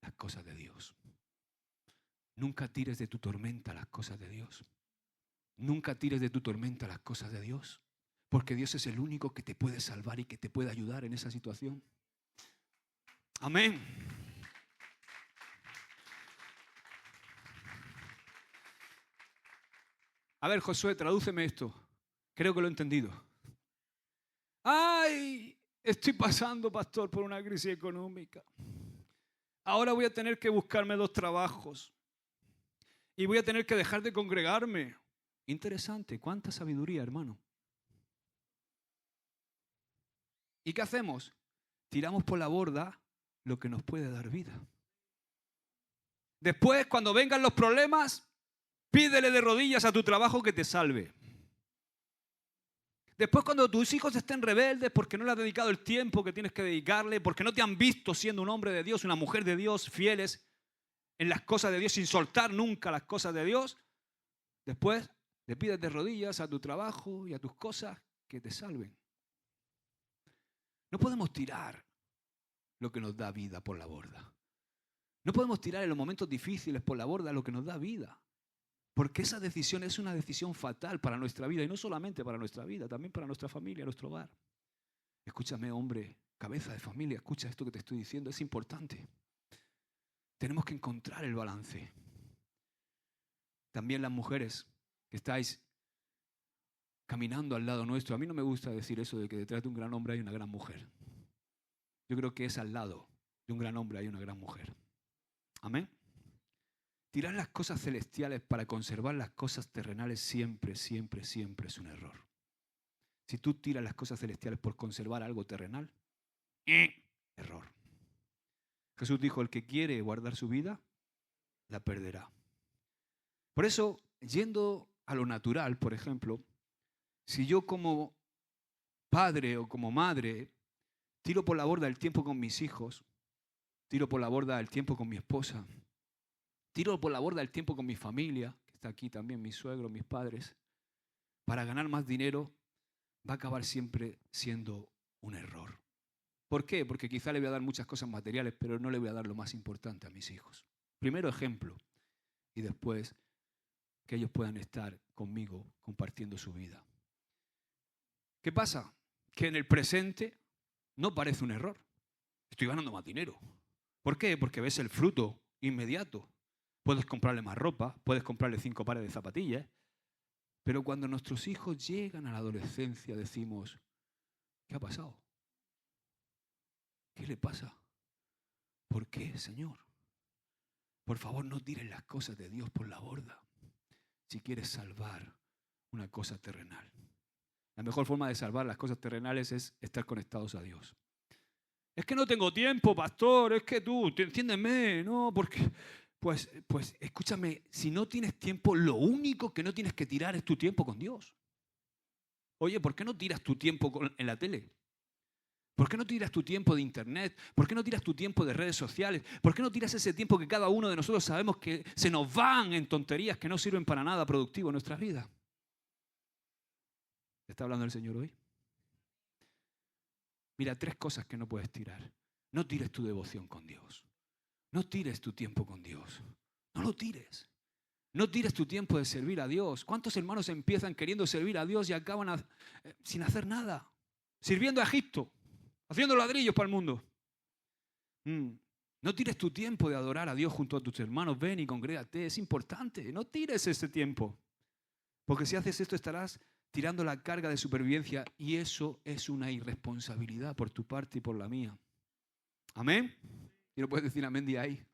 las cosas de Dios. Nunca tires de tu tormenta las cosas de Dios. Nunca tires de tu tormenta las cosas de Dios. Porque Dios es el único que te puede salvar y que te puede ayudar en esa situación. Amén. A ver, Josué, tradúceme esto. Creo que lo he entendido. ¡Ay! Estoy pasando, pastor, por una crisis económica. Ahora voy a tener que buscarme 2 trabajos. Y voy a tener que dejar de congregarme. Interesante. ¿Cuánta sabiduría, hermano? ¿Y qué hacemos? Tiramos por la borda lo que nos puede dar vida. Después, cuando vengan los problemas, pídele de rodillas a tu trabajo que te salve. Después, cuando tus hijos estén rebeldes porque no le has dedicado el tiempo que tienes que dedicarle, porque no te han visto siendo un hombre de Dios, una mujer de Dios, fieles en las cosas de Dios, sin soltar nunca las cosas de Dios, después le pides de rodillas a tu trabajo y a tus cosas que te salven. No podemos tirar lo que nos da vida por la borda. No podemos tirar en los momentos difíciles por la borda lo que nos da vida. Porque esa decisión es una decisión fatal para nuestra vida. Y no solamente para nuestra vida, también para nuestra familia, nuestro hogar. Escúchame, hombre, cabeza de familia, escucha esto que te estoy diciendo, es importante. Tenemos que encontrar el balance. También las mujeres que estáis caminando al lado nuestro. A mí no me gusta decir eso de que detrás de un gran hombre hay una gran mujer. Yo creo que es al lado de un gran hombre hay una gran mujer. Amén. Tirar las cosas celestiales para conservar las cosas terrenales siempre es un error. Si tú tiras las cosas celestiales por conservar algo terrenal, error. Jesús dijo, el que quiere guardar su vida, la perderá. Por eso, yendo a lo natural, por ejemplo, si yo como padre o como madre tiro por la borda el tiempo con mis hijos, tiro por la borda el tiempo con mi esposa, tiro por la borda el tiempo con mi familia, que está aquí también, mis suegros, mis padres, para ganar más dinero, va a acabar siempre siendo un error. ¿Por qué? Porque quizá le voy a dar muchas cosas materiales, pero no le voy a dar lo más importante a mis hijos. Primero ejemplo y después que ellos puedan estar conmigo compartiendo su vida. ¿Qué pasa? Que en el presente no parece un error. Estoy ganando más dinero. ¿Por qué? Porque ves el fruto inmediato. Puedes comprarle más ropa, puedes comprarle 5 pares de zapatillas. Pero cuando nuestros hijos llegan a la adolescencia decimos, ¿qué ha pasado? ¿Qué le pasa? ¿Por qué, Señor? Por favor, no tires las cosas de Dios por la borda si quieres salvar una cosa terrenal. La mejor forma de salvar las cosas terrenales es estar conectados a Dios. Es que no tengo tiempo, pastor, es que tú, entiéndeme, no, porque, pues escúchame, si no tienes tiempo, lo único que no tienes que tirar es tu tiempo con Dios. Oye, ¿por qué no tiras tu tiempo en la tele? ¿Por qué no tiras tu tiempo de internet? ¿Por qué no tiras tu tiempo de redes sociales? ¿Por qué no tiras ese tiempo que cada uno de nosotros sabemos que se nos van en tonterías que no sirven para nada productivo en nuestras vidas? ¿Está hablando el Señor hoy? Mira, 3 cosas que no puedes tirar. No tires tu devoción con Dios. No tires tu tiempo con Dios. No lo tires. No tires tu tiempo de servir a Dios. ¿Cuántos hermanos empiezan queriendo servir a Dios y acaban sin hacer nada? Sirviendo a Egipto, haciendo ladrillos para el mundo. No tires tu tiempo de adorar a Dios junto a tus hermanos. Ven y congrégate. Es importante. No tires ese tiempo. Porque si haces esto estarás tirando la carga de supervivencia y eso es una irresponsabilidad por tu parte y por la mía. ¿Amén? Y no puedes decir amén de ahí.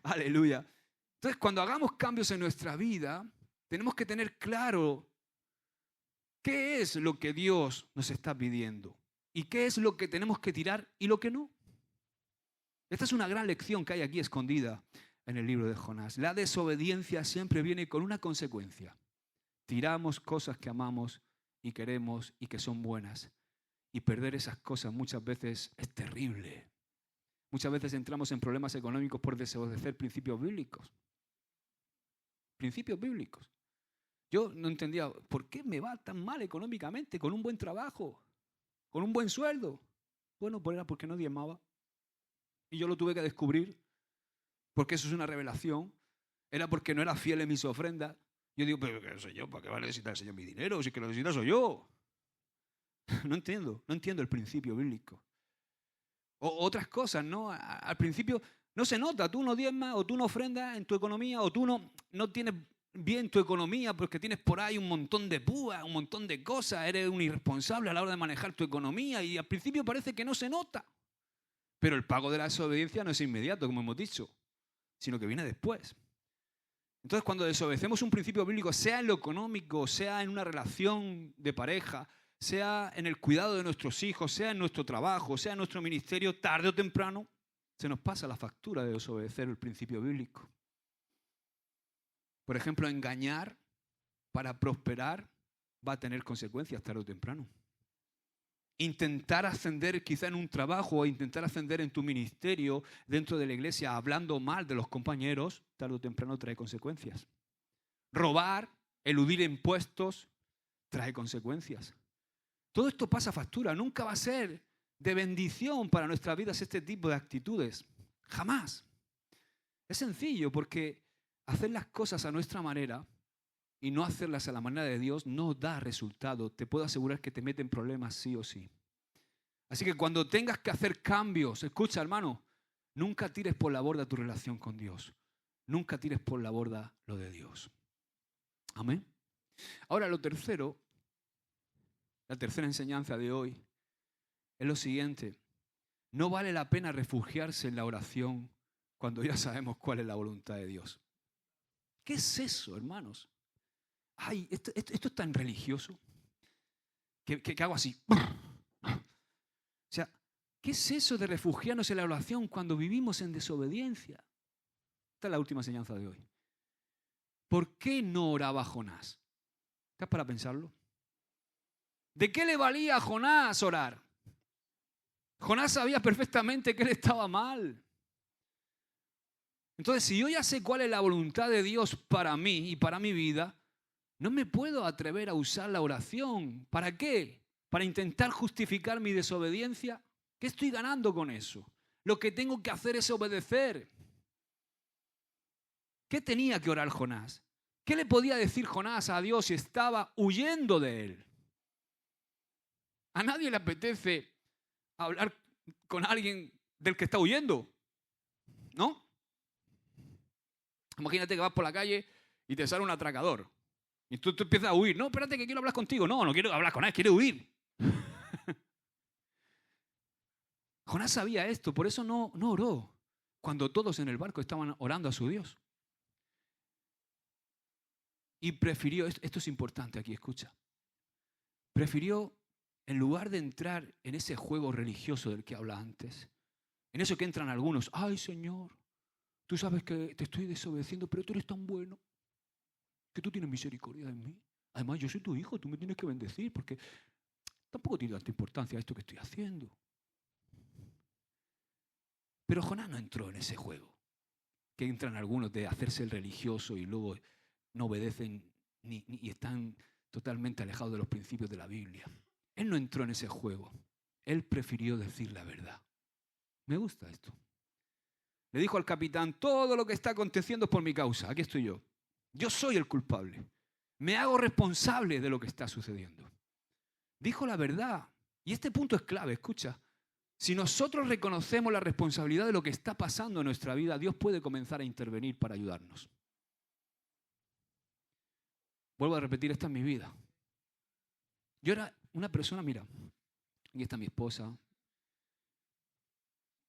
Aleluya. Entonces, cuando hagamos cambios en nuestra vida, tenemos que tener claro qué es lo que Dios nos está pidiendo y qué es lo que tenemos que tirar y lo que no. Esta es una gran lección que hay aquí escondida en el libro de Jonás. La desobediencia siempre viene con una consecuencia. Tiramos cosas que amamos y queremos y que son buenas. Y perder esas cosas muchas veces es terrible. Muchas veces entramos en problemas económicos por desobedecer principios bíblicos. Principios bíblicos. Yo no entendía, ¿por qué me va tan mal económicamente con un buen trabajo? Con un buen sueldo. Bueno, pues era porque no diezmaba. Y yo lo tuve que descubrir. Porque eso es una revelación. Era porque no era fiel en mis ofrendas. Yo digo, pero ¿qué soy yo? ¿Para qué va a necesitar el Señor mi dinero? Si es que lo necesita soy yo. No entiendo el principio bíblico. O otras cosas, ¿no? Al principio no se nota, tú no diezmas o tú no ofrendas en tu economía o tú no tienes bien tu economía porque tienes por ahí un montón de púas, un montón de cosas, eres un irresponsable a la hora de manejar tu economía y al principio parece que no se nota. Pero el pago de la desobediencia no es inmediato, como hemos dicho, sino que viene después. Entonces, cuando desobedecemos un principio bíblico, sea en lo económico, sea en una relación de pareja, sea en el cuidado de nuestros hijos, sea en nuestro trabajo, sea en nuestro ministerio, tarde o temprano, se nos pasa la factura de desobedecer el principio bíblico. Por ejemplo, engañar para prosperar va a tener consecuencias tarde o temprano. Intentar ascender quizá en un trabajo o intentar ascender en tu ministerio dentro de la iglesia hablando mal de los compañeros, tarde o temprano trae consecuencias. Robar, eludir impuestos, trae consecuencias. Todo esto pasa factura. Nunca va a ser de bendición para nuestras vidas este tipo de actitudes. Jamás. Es sencillo porque hacer las cosas a nuestra manera y no hacerlas a la manera de Dios no da resultado. Te puedo asegurar que te meten problemas sí o sí. Así que cuando tengas que hacer cambios, escucha, hermano, nunca tires por la borda tu relación con Dios. Nunca tires por la borda lo de Dios. Amén. Ahora la tercera enseñanza de hoy es lo siguiente. No vale la pena refugiarse en la oración cuando ya sabemos cuál es la voluntad de Dios. ¿Qué es eso, hermanos? Ay, esto es tan religioso que hago así. O sea, ¿qué es eso de refugiarnos en la oración cuando vivimos en desobediencia? Esta es la última enseñanza de hoy. ¿Por qué no oraba Jonás? ¿Estás para pensarlo? ¿De qué le valía a Jonás orar? Jonás sabía perfectamente que él estaba mal. Entonces, si yo ya sé cuál es la voluntad de Dios para mí y para mi vida, no me puedo atrever a usar la oración. ¿Para qué? ¿Para intentar justificar mi desobediencia? ¿Qué estoy ganando con eso? Lo que tengo que hacer es obedecer. ¿Qué tenía que orar Jonás? ¿Qué le podía decir Jonás a Dios si estaba huyendo de él? A nadie le apetece hablar con alguien del que está huyendo, ¿no? Imagínate que vas por la calle y te sale un atracador. Y tú empiezas a huir. No, espérate que quiero hablar contigo. No quiero hablar con él, quiero huir. Jonás sabía esto, por eso no oró cuando todos en el barco estaban orando a su Dios. Y prefirió, esto es importante aquí, escucha. Prefirió, en lugar de entrar en ese juego religioso del que habla antes, en eso que entran algunos, ay Señor, tú sabes que te estoy desobedeciendo, pero tú eres tan bueno que tú tienes misericordia de mí. Además, yo soy tu hijo, tú me tienes que bendecir, porque tampoco tiene tanta importancia esto que estoy haciendo. Pero Jonás no entró en ese juego, que entran algunos de hacerse el religioso y luego no obedecen y están totalmente alejados de los principios de la Biblia. Él no entró en ese juego. Él prefirió decir la verdad. Me gusta esto. Le dijo al capitán, todo lo que está aconteciendo es por mi causa. Aquí estoy yo. Yo soy el culpable. Me hago responsable de lo que está sucediendo. Dijo la verdad. Y este punto es clave, escucha. Si nosotros reconocemos la responsabilidad de lo que está pasando en nuestra vida, Dios puede comenzar a intervenir para ayudarnos. Vuelvo a repetir, esta es mi vida. Yo era una persona, mira, aquí está mi esposa.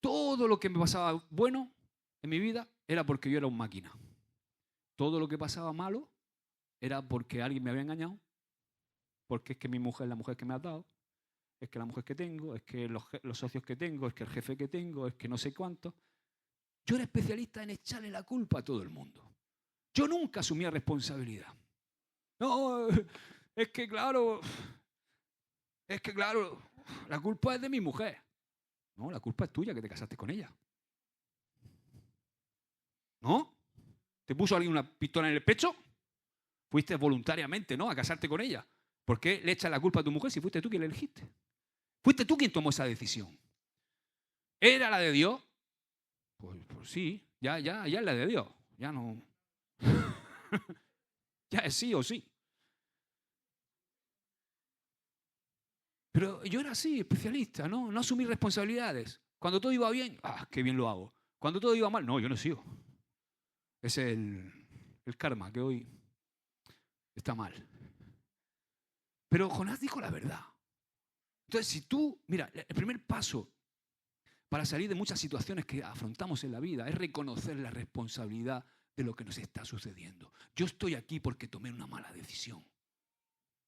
Todo lo que me pasaba bueno en mi vida era porque yo era un máquina. Todo lo que pasaba malo era porque alguien me había engañado, porque es que mi mujer es la mujer que me ha dado, es que la mujer que tengo, es que los socios que tengo, es que el jefe que tengo, es que no sé cuánto. Yo era especialista en echarle la culpa a todo el mundo. Yo nunca asumía responsabilidad. No, es que claro, la culpa es de mi mujer. No, la culpa es tuya que te casaste con ella. ¿No? ¿Te puso alguien una pistola en el pecho? Fuiste voluntariamente, ¿no?, a casarte con ella. ¿Por qué le echas la culpa a tu mujer si fuiste tú quien la elegiste? Fuiste tú quien tomó esa decisión. ¿Era la de Dios? Pues sí, ya es la de Dios. Ya no. Ya es sí o sí. Pero yo era así, especialista, ¿no? No asumí responsabilidades. Cuando todo iba bien, qué bien lo hago. Cuando todo iba mal, no, yo no sigo. Es el karma que hoy está mal. Pero Jonás dijo la verdad. Entonces, si tú, mira, el primer paso para salir de muchas situaciones que afrontamos en la vida es reconocer la responsabilidad de lo que nos está sucediendo. Yo estoy aquí porque tomé una mala decisión.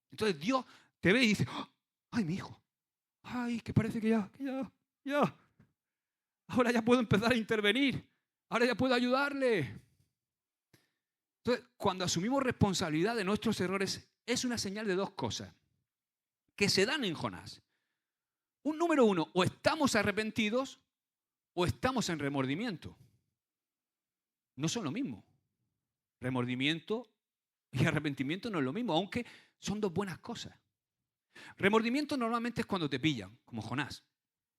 Entonces Dios te ve y dice, ay, mi hijo, ay, que parece que ya. Ahora ya puedo empezar a intervenir. Ahora ya puedo ayudarle. Entonces, cuando asumimos responsabilidad de nuestros errores, es una señal de dos cosas que se dan en Jonás. Número uno, o estamos arrepentidos o estamos en remordimiento. No son lo mismo. Remordimiento y arrepentimiento no es lo mismo, aunque son dos buenas cosas. Remordimiento normalmente es cuando te pillan, como Jonás.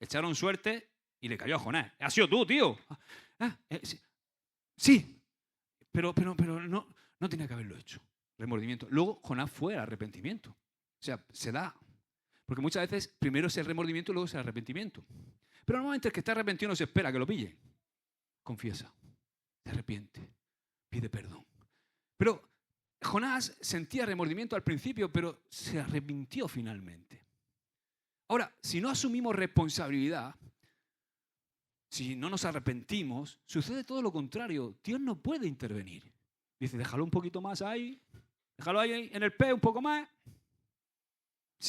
Echaron suerte y le cayó a Jonás. ¿Has sido tú, tío? Sí, pero no tenía que haberlo hecho. Remordimiento. Luego Jonás fue al arrepentimiento. O sea, se da. Porque muchas veces primero es el remordimiento y luego es el arrepentimiento. Pero normalmente el que está arrepentido no se espera que lo pille. Confiesa, se arrepiente, pide perdón. Pero Jonás sentía remordimiento al principio, pero se arrepintió finalmente. Ahora, si no asumimos responsabilidad, si no nos arrepentimos, sucede todo lo contrario. Dios no puede intervenir. Dice, déjalo un poquito más ahí, déjalo ahí en el pie un poco más.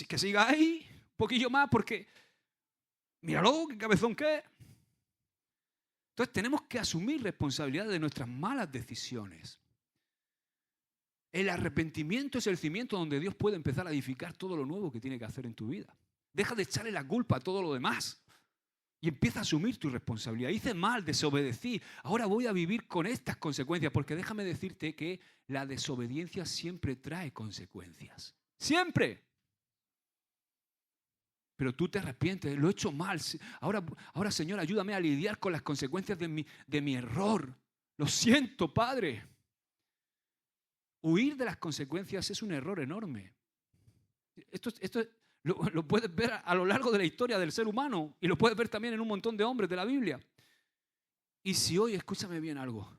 Que siga ahí un poquillo más porque míralo, qué cabezón que es. Entonces tenemos que asumir responsabilidad de nuestras malas decisiones. El arrepentimiento es el cimiento donde Dios puede empezar a edificar todo lo nuevo que tiene que hacer en tu vida. Deja de echarle la culpa a todo lo demás y empieza a asumir tu responsabilidad. Hice mal, desobedecí, ahora voy a vivir con estas consecuencias, porque déjame decirte que la desobediencia siempre trae consecuencias. ¡Siempre! Pero tú te arrepientes, lo he hecho mal. Ahora, Señor, ayúdame a lidiar con las consecuencias de mi error. Lo siento, Padre. huir de las consecuencias es un error enorme. Esto lo puedes ver a lo largo de la historia del ser humano y lo puedes ver también en un montón de hombres de la Biblia. Y si hoy, escúchame bien algo,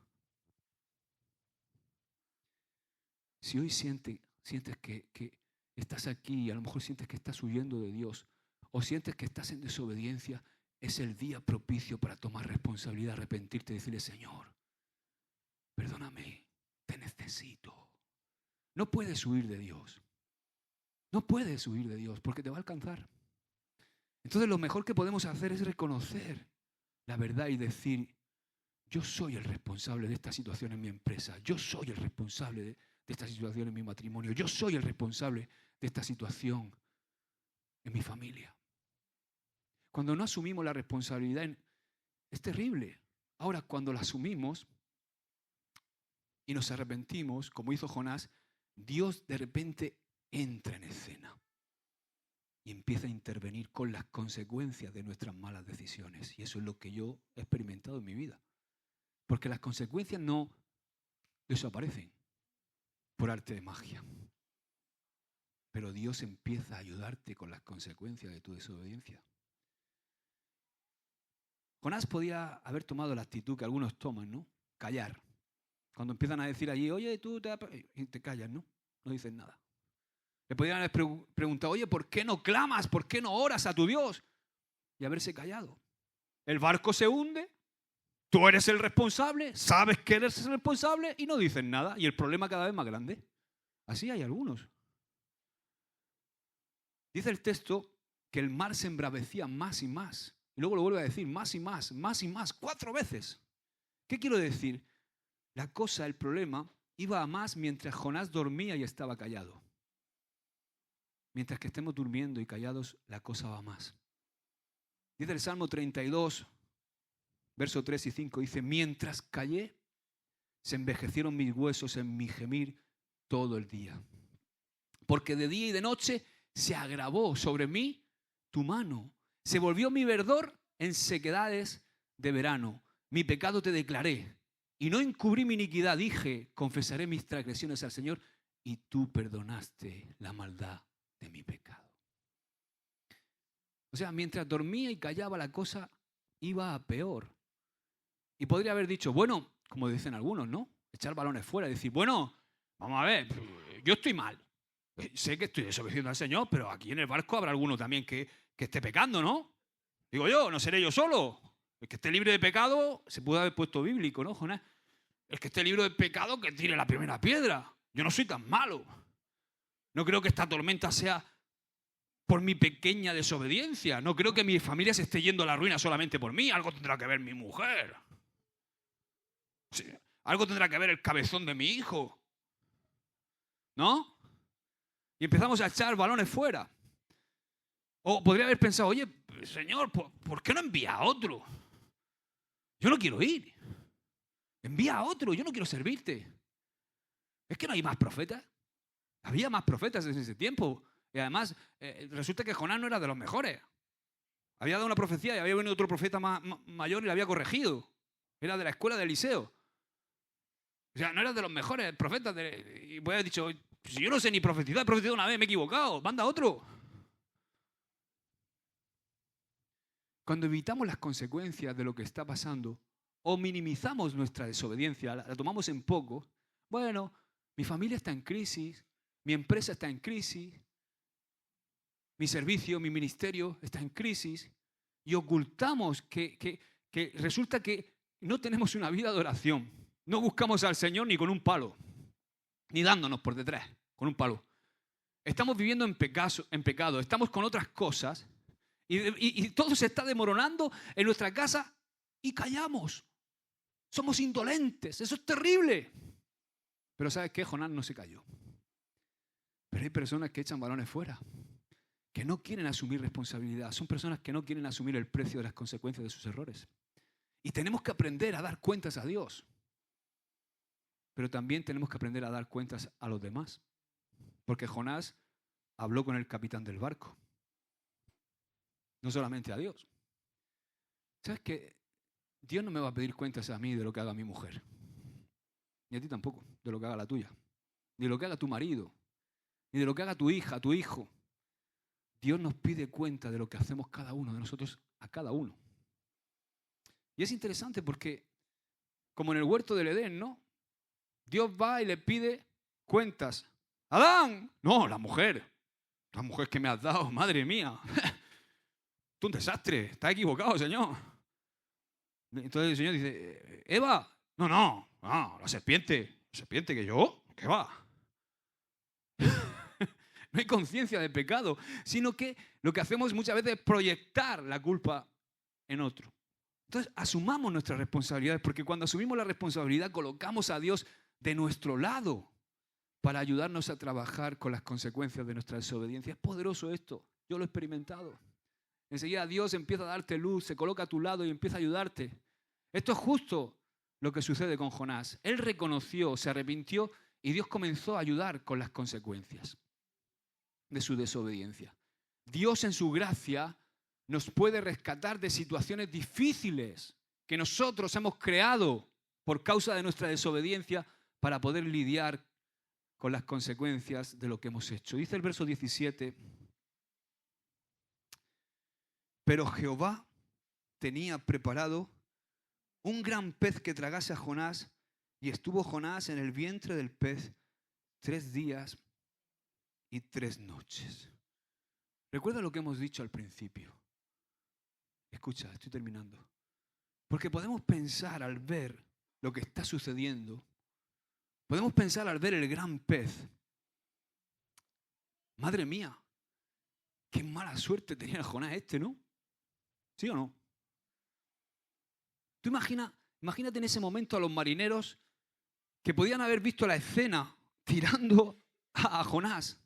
si hoy sientes que estás aquí y a lo mejor sientes que estás huyendo de Dios o sientes que estás en desobediencia, es el día propicio para tomar responsabilidad, arrepentirte y decirle: Señor, perdóname, te necesito. No puedes huir de Dios. No puedes huir de Dios porque te va a alcanzar. Entonces lo mejor que podemos hacer es reconocer la verdad y decir: yo soy el responsable de esta situación en mi empresa. Yo soy el responsable de esta situación en mi matrimonio. Yo soy el responsable de esta situación en mi familia. Cuando no asumimos la responsabilidad es terrible. Ahora, cuando la asumimos y nos arrepentimos, como hizo Jonás, Dios de repente entra en escena y empieza a intervenir con las consecuencias de nuestras malas decisiones. Y eso es lo que yo he experimentado en mi vida. Porque las consecuencias no desaparecen por arte de magia. Pero Dios empieza a ayudarte con las consecuencias de tu desobediencia. Jonás podía haber tomado la actitud que algunos toman, ¿no? Callar. Cuando empiezan a decir allí: oye, tú y te callas, ¿no? No dices nada. Le podían haber preguntado: oye, ¿por qué no clamas? ¿Por qué no oras a tu Dios? Y haberse callado. El barco se hunde, tú eres el responsable, sabes que eres el responsable y no dices nada. Y el problema cada vez más grande. Así hay algunos. Dice el texto que el mar se embravecía más y más. Y luego lo vuelve a decir: más y más, más y más, 4 veces. ¿Qué quiero decir? La cosa, el problema, iba a más mientras Jonás dormía y estaba callado. Mientras que estemos durmiendo y callados, la cosa va más. Dice el Salmo 32, versos 3 y 5, dice: mientras callé, se envejecieron mis huesos en mi gemir todo el día. Porque de día y de noche se agravó sobre mí tu mano. Se volvió mi verdor en sequedades de verano. Mi pecado te declaré y no encubrí mi iniquidad. Dije: confesaré mis transgresiones al Señor, y tú perdonaste la maldad de mi pecado. O sea, mientras dormía y callaba, la cosa iba a peor. Y podría haber dicho: bueno, como dicen algunos, ¿no? Echar balones fuera y decir: bueno, vamos a ver, yo estoy mal. Sé que estoy desobedeciendo al Señor, pero aquí en el barco habrá alguno también que esté pecando, ¿no? Digo yo, no seré yo solo. El que esté libre de pecado, se puede haber puesto bíblico, ¿no, Jonás? El que esté libre de pecado, que tire la primera piedra. Yo no soy tan malo. No creo que esta tormenta sea por mi pequeña desobediencia. No creo que mi familia se esté yendo a la ruina solamente por mí. Algo tendrá que ver mi mujer. Sí, algo tendrá que ver el cabezón de mi hijo. ¿No? Y empezamos a echar balones fuera. O podría haber pensado: oye, Señor, ¿por qué no envía a otro? Yo no quiero ir. Envía a otro, yo no quiero servirte. ¿Es que no hay más profetas? Había más profetas en ese tiempo. Y además, resulta que Jonás no era de los mejores. Había dado una profecía y había venido otro profeta mayor y la había corregido. Era de la escuela de Eliseo. O sea, no era de los mejores profetas. Y voy a haber dicho: si yo no sé ni profetizar, he profetizado una vez, me he equivocado, manda otro. Cuando evitamos las consecuencias de lo que está pasando o minimizamos nuestra desobediencia, la tomamos en poco, bueno, mi familia está en crisis, mi empresa está en crisis, mi servicio, mi ministerio está en crisis, y ocultamos que resulta que no tenemos una vida de oración. No buscamos al Señor ni con un palo, ni dándonos por detrás con un palo. Estamos viviendo en pecado, estamos con otras cosas y todo se está desmoronando en nuestra casa y callamos. Somos indolentes, eso es terrible. Pero ¿sabes qué? Jonás no se cayó. Pero hay personas que echan balones fuera, que no quieren asumir responsabilidad. Son personas que no quieren asumir el precio de las consecuencias de sus errores. Y tenemos que aprender a dar cuentas a Dios. Pero también tenemos que aprender a dar cuentas a los demás. Porque Jonás habló con el capitán del barco. No solamente a Dios. ¿Sabes qué? Dios no me va a pedir cuentas a mí de lo que haga mi mujer. Ni a ti tampoco, de lo que haga la tuya. ni de lo que haga tu marido, ni de lo que haga tu hija, tu hijo. Dios nos pide cuenta de lo que hacemos cada uno de nosotros a cada uno. Y es interesante porque, como en el huerto del Edén, ¿no? Dios va y le pide cuentas. ¡Adán! No, la mujer que me has dado, madre mía. Tú un desastre, estás equivocado, Señor. Entonces el Señor dice, Eva, no, la serpiente que yo, ¿qué va? No hay conciencia de pecado, sino que lo que hacemos muchas veces es proyectar la culpa en otro. Entonces, asumamos nuestras responsabilidades, porque cuando asumimos la responsabilidad, colocamos a Dios de nuestro lado para ayudarnos a trabajar con las consecuencias de nuestra desobediencia. Es poderoso esto, yo lo he experimentado. Enseguida Dios empieza a darte luz, se coloca a tu lado y empieza a ayudarte. Esto es justo lo que sucede con Jonás. Él reconoció, se arrepintió y Dios comenzó a ayudar con las consecuencias de su desobediencia. Dios en su gracia nos puede rescatar de situaciones difíciles que nosotros hemos creado por causa de nuestra desobediencia para poder lidiar con las consecuencias de lo que hemos hecho. Dice el verso 17, pero Jehová tenía preparado un gran pez que tragase a Jonás, y estuvo Jonás en el vientre del pez 3 días y 3 noches. Recuerda lo que hemos dicho al principio. Escucha, estoy terminando. Porque podemos pensar al ver lo que está sucediendo, podemos pensar al ver el gran pez, madre mía, qué mala suerte tenía el Jonás este, ¿no? ¿Sí o no? Tú imagínate en ese momento a los marineros que podían haber visto la escena tirando a Jonás.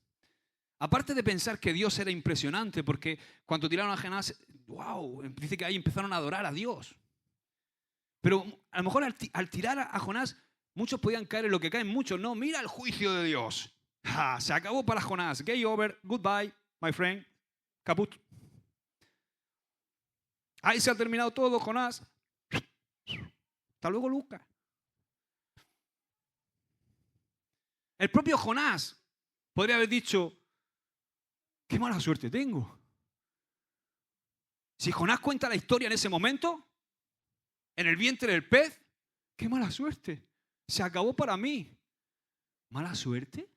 Aparte de pensar que Dios era impresionante, porque cuando tiraron a Jonás, wow, dice que ahí empezaron a adorar a Dios. Pero a lo mejor al tirar a Jonás, muchos podían caer en lo que caen muchos. No, mira el juicio de Dios. Se acabó para Jonás. Game over. Goodbye, my friend. Caput. Ahí se ha terminado todo, Jonás. Hasta luego, Lucas. El propio Jonás podría haber dicho, qué mala suerte tengo. Si Jonás cuenta la historia en ese momento, en el vientre del pez, qué mala suerte. Se acabó para mí. ¿Mala suerte?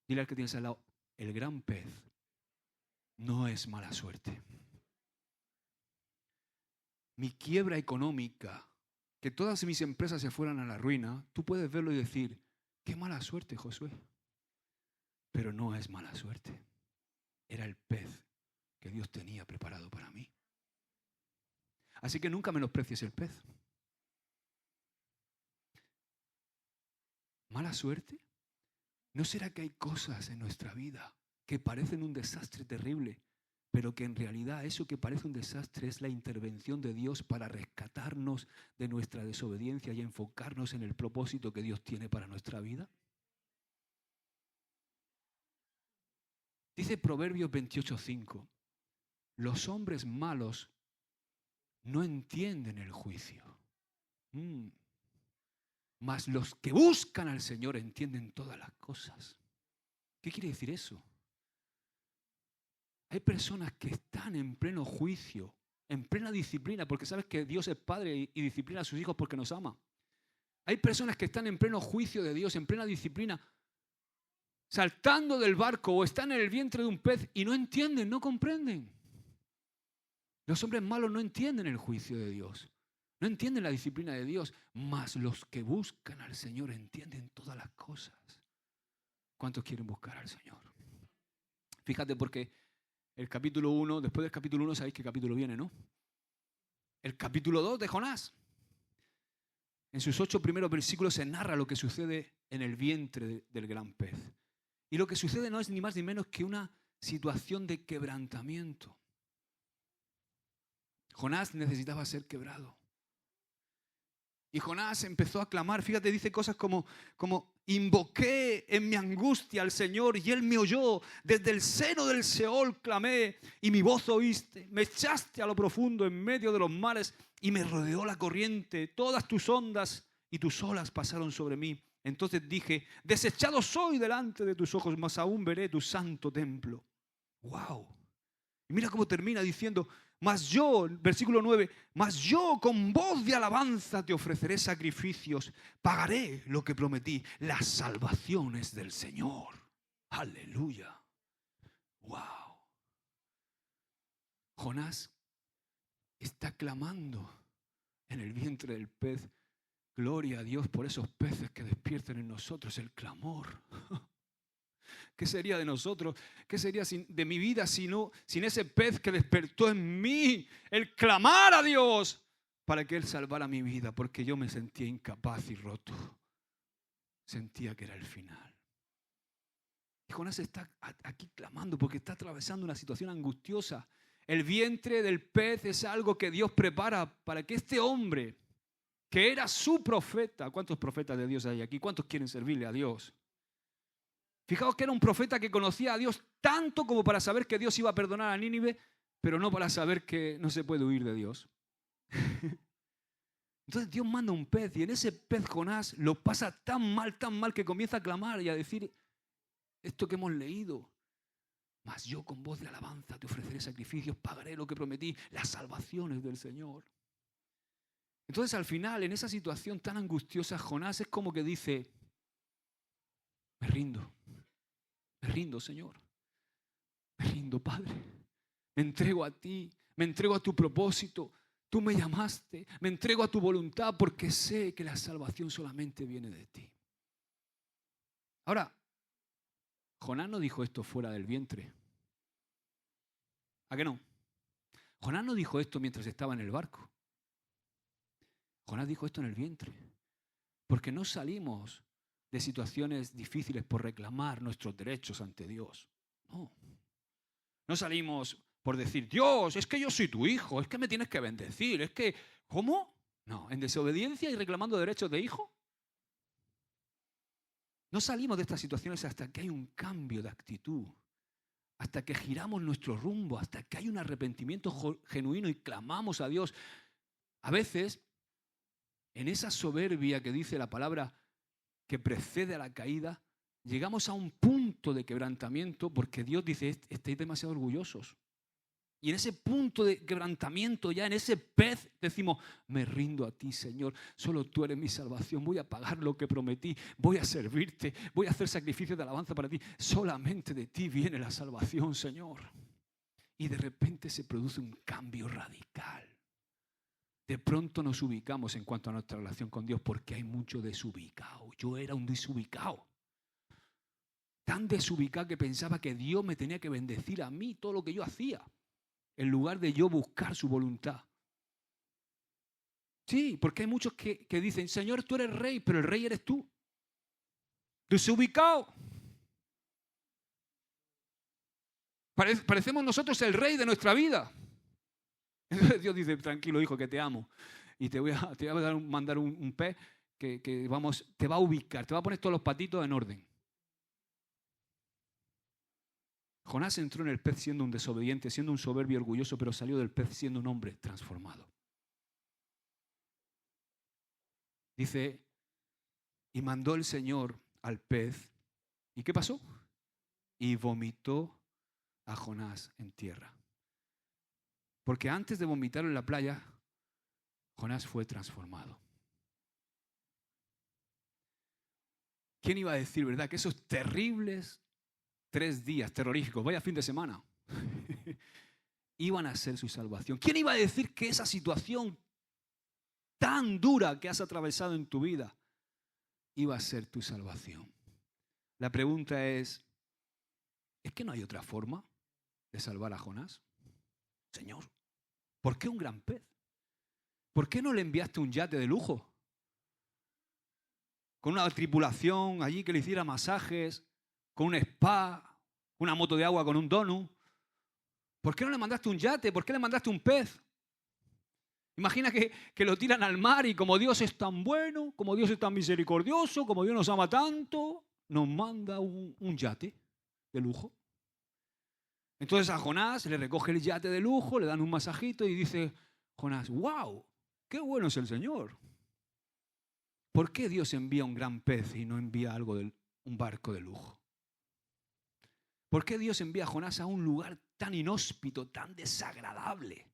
Dile al que tienes al lado, el gran pez no es mala suerte. Mi quiebra económica, que todas mis empresas se fueran a la ruina, tú puedes verlo y decir, qué mala suerte, Josué. Pero no es mala suerte. Era el pez que Dios tenía preparado para mí. Así que nunca menosprecies el pez. ¿Mala suerte? ¿No será que hay cosas en nuestra vida que parecen un desastre terrible, pero que en realidad eso que parece un desastre es la intervención de Dios para rescatarnos de nuestra desobediencia y enfocarnos en el propósito que Dios tiene para nuestra vida? Dice Proverbios 28:5, los hombres malos no entienden el juicio. Mas los que buscan al Señor entienden todas las cosas. ¿Qué quiere decir eso? Hay personas que están en pleno juicio, en plena disciplina, porque sabes que Dios es Padre y disciplina a sus hijos porque nos ama. Hay personas que están en pleno juicio de Dios, en plena disciplina, saltando del barco o están en el vientre de un pez y no entienden, no comprenden. Los hombres malos no entienden el juicio de Dios, no entienden la disciplina de Dios, mas los que buscan al Señor entienden todas las cosas. ¿Cuántos quieren buscar al Señor? Fíjate porque el capítulo 1, después del capítulo 1 sabéis qué capítulo viene, ¿no? El capítulo 2 de Jonás. En sus 8 primeros versículos se narra lo que sucede en el vientre del gran pez. Y lo que sucede no es ni más ni menos que una situación de quebrantamiento. Jonás necesitaba ser quebrado. Y Jonás empezó a clamar, fíjate, dice cosas como invoqué en mi angustia al Señor y Él me oyó. Desde el seno del Seol clamé y mi voz oíste. Me echaste a lo profundo en medio de los mares y me rodeó la corriente. Todas tus ondas y tus olas pasaron sobre mí. Entonces dije, desechado soy delante de tus ojos, mas aún veré tu santo templo. ¡Wow! Y mira cómo termina diciendo, mas yo, versículo 9, mas yo con voz de alabanza te ofreceré sacrificios, pagaré lo que prometí, las salvaciones del Señor. ¡Aleluya! ¡Wow! Jonás está clamando en el vientre del pez. Gloria a Dios por esos peces que despiertan en nosotros el clamor. ¿Qué sería de nosotros? ¿Qué sería de mi vida sin ese pez que despertó en mí el clamar a Dios para que Él salvara mi vida? Porque yo me sentía incapaz y roto. Sentía que era el final. Y Jonás está aquí clamando porque está atravesando una situación angustiosa. El vientre del pez es algo que Dios prepara para que este hombre, que era su profeta, ¿cuántos profetas de Dios hay aquí? ¿Cuántos quieren servirle a Dios? Fijaos que era un profeta que conocía a Dios tanto como para saber que Dios iba a perdonar a Nínive, pero no para saber que no se puede huir de Dios. Entonces Dios manda un pez y en ese pez Jonás lo pasa tan mal que comienza a clamar y a decir esto que hemos leído. Mas yo con voz de alabanza te ofreceré sacrificios, pagaré lo que prometí, las salvaciones del Señor. Entonces al final, en esa situación tan angustiosa, Jonás es como que dice, me rindo, Señor, me rindo, Padre, me entrego a ti, me entrego a tu propósito, tú me llamaste, me entrego a tu voluntad porque sé que la salvación solamente viene de ti. Ahora, Jonás no dijo esto fuera del vientre. ¿A qué no? Jonás no dijo esto mientras estaba en el barco. Jonás dijo esto en el vientre. Porque no salimos de situaciones difíciles por reclamar nuestros derechos ante Dios. No. No salimos por decir, Dios, es que yo soy tu hijo, es que me tienes que bendecir, es que, ¿cómo? No, en desobediencia y reclamando derechos de hijo. No salimos de estas situaciones hasta que hay un cambio de actitud, hasta que giramos nuestro rumbo, hasta que hay un arrepentimiento genuino y clamamos a Dios. A veces, en esa soberbia que dice la palabra que precede a la caída, llegamos a un punto de quebrantamiento porque Dios dice, estáis demasiado orgullosos. Y en ese punto de quebrantamiento, ya en ese pez, decimos, me rindo a ti, Señor, solo tú eres mi salvación, voy a pagar lo que prometí, voy a servirte, voy a hacer sacrificios de alabanza para ti, solamente de ti viene la salvación, Señor. Y de repente se produce un cambio radical. De pronto nos ubicamos en cuanto a nuestra relación con Dios porque hay mucho desubicado. Yo era un desubicado. Tan desubicado que pensaba que Dios me tenía que bendecir a mí todo lo que yo hacía, en lugar de yo buscar su voluntad. Sí, porque hay muchos que dicen, Señor, tú eres rey, pero el rey eres tú. Desubicado. Parecemos nosotros el rey de nuestra vida. Entonces Dios dice, tranquilo hijo, que te amo. Y te voy a mandar un pez que te va a ubicar, te va a poner todos los patitos en orden. Jonás entró en el pez siendo un desobediente, siendo un soberbio orgulloso, pero salió del pez siendo un hombre transformado. Dice, y mandó el Señor al pez. ¿Y qué pasó? Y vomitó a Jonás en tierra. Porque antes de vomitarlo en la playa, Jonás fue transformado. ¿Quién iba a decir, verdad, que esos terribles 3 días terroríficos, vaya fin de semana, iban a ser su salvación? ¿Quién iba a decir que esa situación tan dura que has atravesado en tu vida iba a ser tu salvación? La pregunta ¿es que no hay otra forma de salvar a Jonás? Señor, ¿por qué un gran pez? ¿Por qué no le enviaste un yate de lujo? Con una tripulación allí que le hiciera masajes, con un spa, una moto de agua con un donut. ¿Por qué no le mandaste un yate? ¿Por qué le mandaste un pez? Imagina que lo tiran al mar y como Dios es tan bueno, como Dios es tan misericordioso, como Dios nos ama tanto, nos manda un yate de lujo. Entonces a Jonás le recoge el yate de lujo, le dan un masajito y dice Jonás, ¡wow! ¡Qué bueno es el Señor! ¿Por qué Dios envía un gran pez y no envía un barco de lujo? ¿Por qué Dios envía a Jonás a un lugar tan inhóspito, tan desagradable?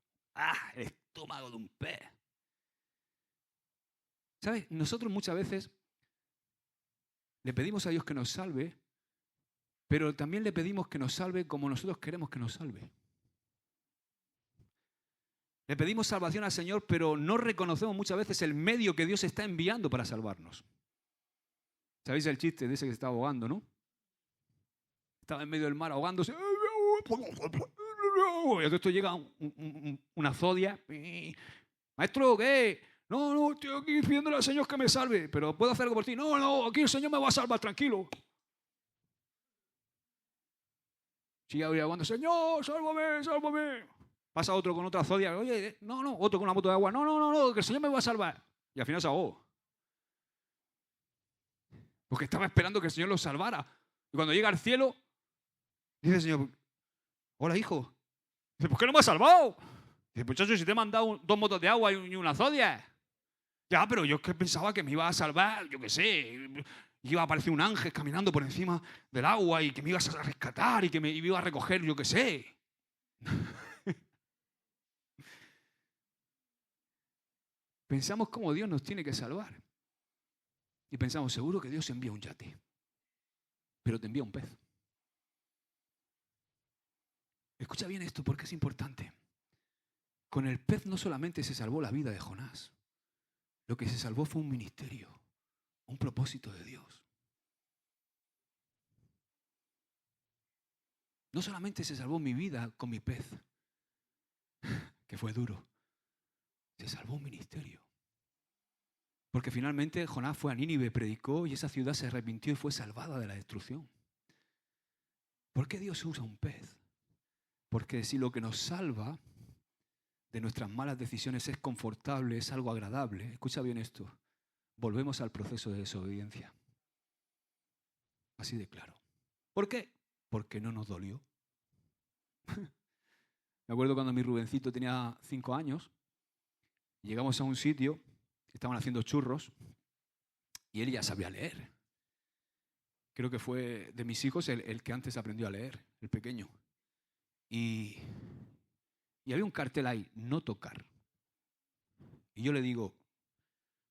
El estómago de un pez. ¿Sabes? Nosotros muchas veces le pedimos a Dios que nos salve, pero también le pedimos que nos salve como nosotros queremos que nos salve. Le pedimos salvación al Señor, pero no reconocemos muchas veces el medio que Dios está enviando para salvarnos. ¿Sabéis el chiste de ese que se estaba ahogando, no? Estaba en medio del mar ahogándose. Y esto llega una zodia. Maestro, ¿qué? No, estoy aquí pidiéndole al Señor que me salve, pero ¿puedo hacer algo por ti? No, aquí el Señor me va a salvar, tranquilo. Sigue ahogando, Señor, sálvame. Pasa otro con otra zodia. Oye, no, otro con una moto de agua. No, que el Señor me va a salvar. Y al final se ahogó. Porque estaba esperando que el Señor lo salvara. Y cuando llega al cielo, dice el Señor, hola, hijo. Dice, ¿por qué no me has salvado? Dice, muchacho, si te he mandado 2 motos de agua y una zodia. Ya, pero yo es que pensaba que me iba a salvar, yo qué sé. Iba a aparecer un ángel caminando por encima del agua y que me ibas a rescatar y que me iba a recoger, yo qué sé. Pensamos cómo Dios nos tiene que salvar. Y pensamos, seguro que Dios envía un yate. Pero te envía un pez. Escucha bien esto porque es importante. Con el pez no solamente se salvó la vida de Jonás. Lo que se salvó fue un ministerio, un propósito de Dios. No solamente se salvó mi vida con mi pez, que fue duro. Se salvó un ministerio. Porque finalmente Jonás fue a Nínive, predicó y esa ciudad se arrepintió y fue salvada de la destrucción. ¿Por qué Dios usa un pez? Porque si lo que nos salva de nuestras malas decisiones es confortable, es algo agradable, escucha bien esto, volvemos al proceso de desobediencia. Así de claro. ¿Por qué? Porque no nos dolió. Me acuerdo cuando mi Rubencito tenía 5 años, llegamos a un sitio, estaban haciendo churros y él ya sabía leer. Creo que fue de mis hijos el que antes aprendió a leer, el pequeño. Y había un cartel ahí, no tocar. Y yo le digo,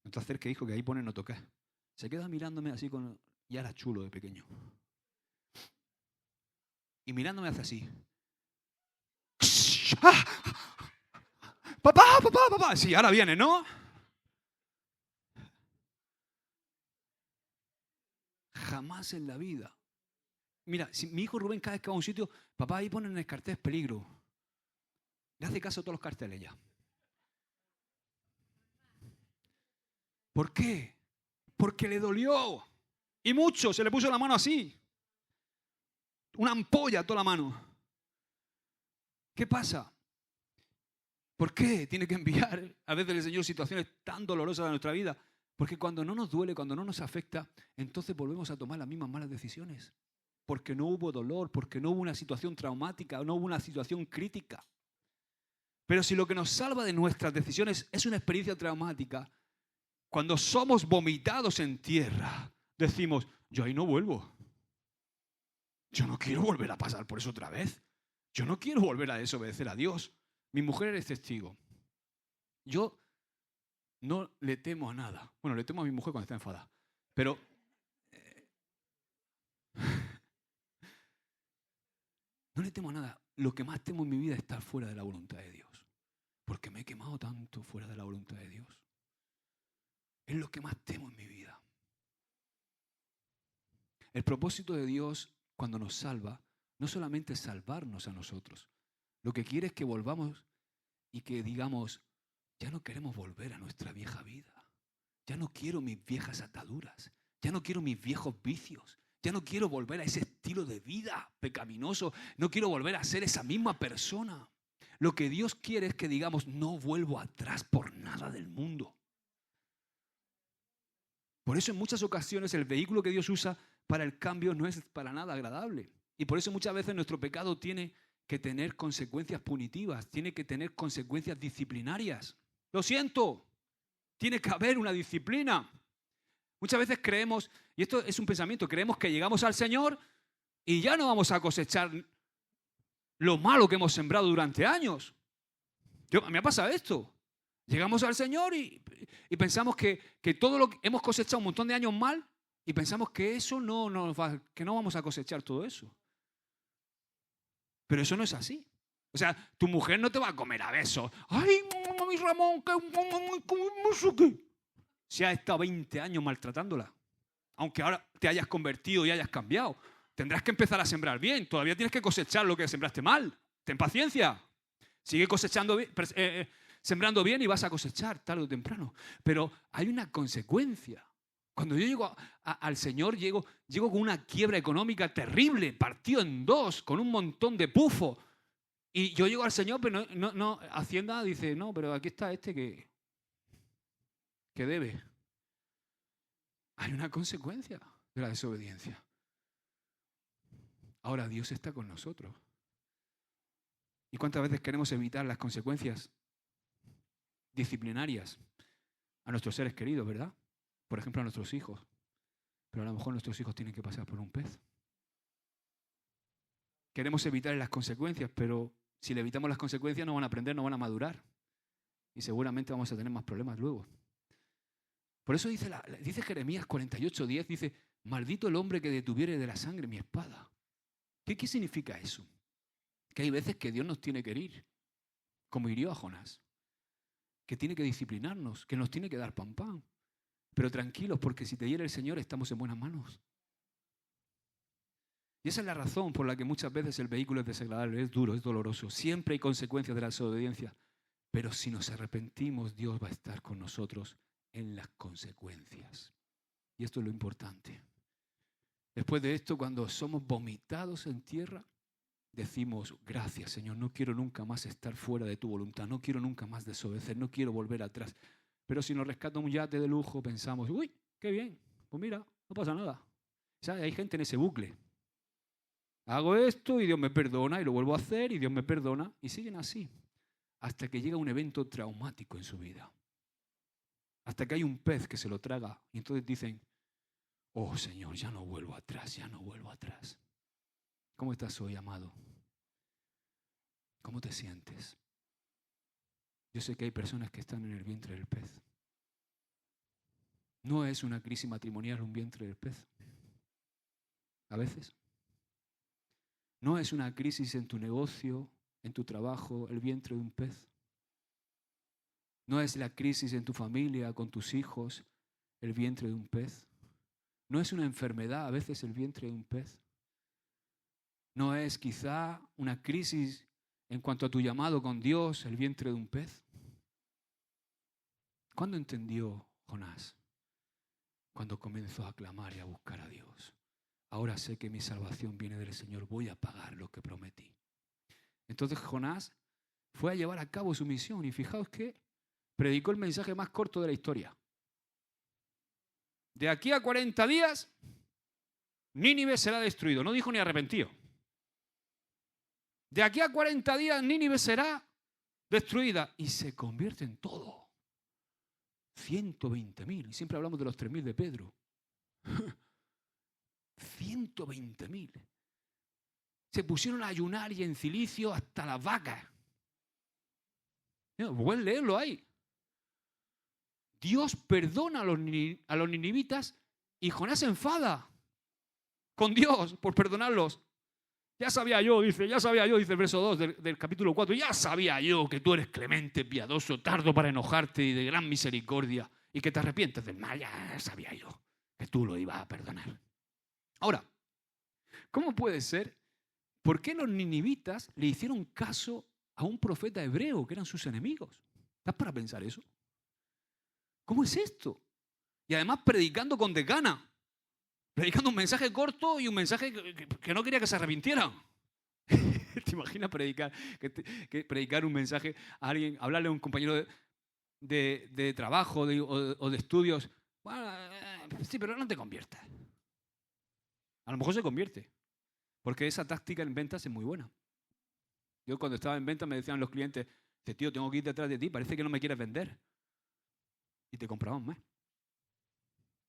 no te acerques, hijo, que ahí pone no tocar. Se queda mirándome así, ya era chulo de pequeño. Y mirándome hace así. ¡Ah! Papá. Sí, ahora viene, ¿no? Jamás en la vida. Mira, si mi hijo Rubén cada vez que va a un sitio, papá, ahí ponen el cartel peligro. Le hace caso a todos los carteles ya. ¿Por qué? Porque le dolió. Y mucho, se le puso la mano así. Una ampolla toda la mano. ¿Qué pasa? ¿Por qué tiene que enviar a veces el Señor situaciones tan dolorosas a nuestra vida? Porque cuando no nos duele, cuando no nos afecta, entonces volvemos a tomar las mismas malas decisiones. Porque no hubo dolor, porque no hubo una situación traumática, no hubo una situación crítica. Pero si lo que nos salva de nuestras decisiones es una experiencia traumática, cuando somos vomitados en tierra, decimos, yo ahí no vuelvo. Yo no quiero volver a pasar por eso otra vez. Yo no quiero volver a desobedecer a Dios. Mi mujer es testigo. Yo no le temo a nada. Bueno, le temo a mi mujer cuando está enfadada. Pero no le temo a nada. Lo que más temo en mi vida es estar fuera de la voluntad de Dios. Porque me he quemado tanto fuera de la voluntad de Dios. Es lo que más temo en mi vida. El propósito de Dios cuando nos salva no solamente es salvarnos a nosotros. Lo que quiere es que volvamos y que digamos, ya no queremos volver a nuestra vieja vida. Ya no quiero mis viejas ataduras. Ya no quiero mis viejos vicios. Ya no quiero volver a ese estilo de vida pecaminoso. No quiero volver a ser esa misma persona. Lo que Dios quiere es que digamos, no vuelvo atrás por nada del mundo. Por eso en muchas ocasiones el vehículo que Dios usa para el cambio no es para nada agradable. Y por eso muchas veces nuestro pecado tiene que tener consecuencias punitivas, tiene que tener consecuencias disciplinarias. Lo siento, tiene que haber una disciplina. Muchas veces creemos, y esto es un pensamiento, creemos que llegamos al Señor y ya no vamos a cosechar lo malo que hemos sembrado durante años. Me ha pasado esto. Llegamos al Señor y pensamos que todo lo que hemos cosechado un montón de años mal y pensamos que eso que no vamos a cosechar todo eso. Pero eso no es así. O sea, tu mujer no te va a comer a besos. ¡Ay, mi Ramón! ¿Qué? Si has estado 20 años maltratándola. Aunque ahora te hayas convertido y hayas cambiado. Tendrás que empezar a sembrar bien. Todavía tienes que cosechar lo que sembraste mal. Ten paciencia. Sigue cosechando bien, sembrando bien y vas a cosechar tarde o temprano. Pero hay una consecuencia. Cuando yo llego al Señor, llego con una quiebra económica terrible, partido en dos, con un montón de pufo. Y yo llego al Señor, pero no, Hacienda dice, no, pero aquí está este que debe. Hay una consecuencia de la desobediencia. Ahora Dios está con nosotros. ¿Y cuántas veces queremos evitar las consecuencias disciplinarias a nuestros seres queridos, verdad? Por ejemplo, a nuestros hijos. Pero a lo mejor nuestros hijos tienen que pasar por un pez. Queremos evitar las consecuencias, pero si le evitamos las consecuencias no van a aprender, no van a madurar. Y seguramente vamos a tener más problemas luego. Por eso dice Jeremías 48:10, dice, maldito el hombre que detuviere de la sangre mi espada. ¿Qué significa eso? Que hay veces que Dios nos tiene que herir, como hirió a Jonás. Que tiene que disciplinarnos, que nos tiene que dar pan. Pero tranquilos, porque si te hiere el Señor estamos en buenas manos. Y esa es la razón por la que muchas veces el vehículo es desagradable, es duro, es doloroso. Siempre hay consecuencias de la desobediencia. Pero si nos arrepentimos, Dios va a estar con nosotros en las consecuencias. Y esto es lo importante. Después de esto, cuando somos vomitados en tierra, decimos, gracias Señor, no quiero nunca más estar fuera de tu voluntad, no quiero nunca más desobedecer, no quiero volver atrás. Pero si nos rescata un yate de lujo, pensamos, uy, qué bien, pues mira, no pasa nada. ¿Sabes? Hay gente en ese bucle. Hago esto y Dios me perdona y lo vuelvo a hacer y Dios me perdona y siguen así. Hasta que llega un evento traumático en su vida. Hasta que hay un pez que se lo traga y entonces dicen, oh Señor, ya no vuelvo atrás, ya no vuelvo atrás. ¿Cómo estás hoy, amado? ¿Cómo te sientes? Yo sé que hay personas que están en el vientre del pez. ¿No es una crisis matrimonial un vientre del pez? A veces. ¿No es una crisis en tu negocio, en tu trabajo, el vientre de un pez? ¿No es la crisis en tu familia, con tus hijos, el vientre de un pez? ¿No es una enfermedad a veces el vientre de un pez? ¿No es quizá una crisis en cuanto a tu llamado con Dios, el vientre de un pez? ¿Cuándo entendió Jonás? Cuando comenzó a clamar y a buscar a Dios. Ahora sé que mi salvación viene del Señor, voy a pagar lo que prometí. Entonces Jonás fue a llevar a cabo su misión y fijaos que predicó el mensaje más corto de la historia. De aquí a 40 días, Nínive será destruido. No dijo ni arrepentido. De aquí a 40 días, Nínive será destruida y se convierte en todo. 120.000. Y siempre hablamos de los 3.000 de Pedro. 120.000. Se pusieron a ayunar y en cilicio hasta las vacas. Pueden leerlo ahí. Dios perdona a los ninivitas y Jonás se enfada con Dios por perdonarlos. Ya sabía yo, dice el verso 2 del capítulo 4, ya sabía yo que tú eres clemente, piadoso, tardo para enojarte y de gran misericordia y que te arrepientes del mal. Ya sabía yo que tú lo ibas a perdonar. Ahora, ¿cómo puede ser? ¿Por qué los ninivitas le hicieron caso a un profeta hebreo que eran sus enemigos? ¿Estás para pensar eso? ¿Cómo es esto? Y además predicando con desgana. Predicando un mensaje corto y un mensaje que no quería que se arrepintieran. ¿Te imaginas predicar un mensaje a alguien, hablarle a un compañero de trabajo o de estudios? Bueno, sí, pero no te conviertas. A lo mejor se convierte. Porque esa táctica en ventas es muy buena. Yo cuando estaba en ventas me decían los clientes, dice, tío, tengo que ir detrás de ti, parece que no me quieres vender. Y te compraban más.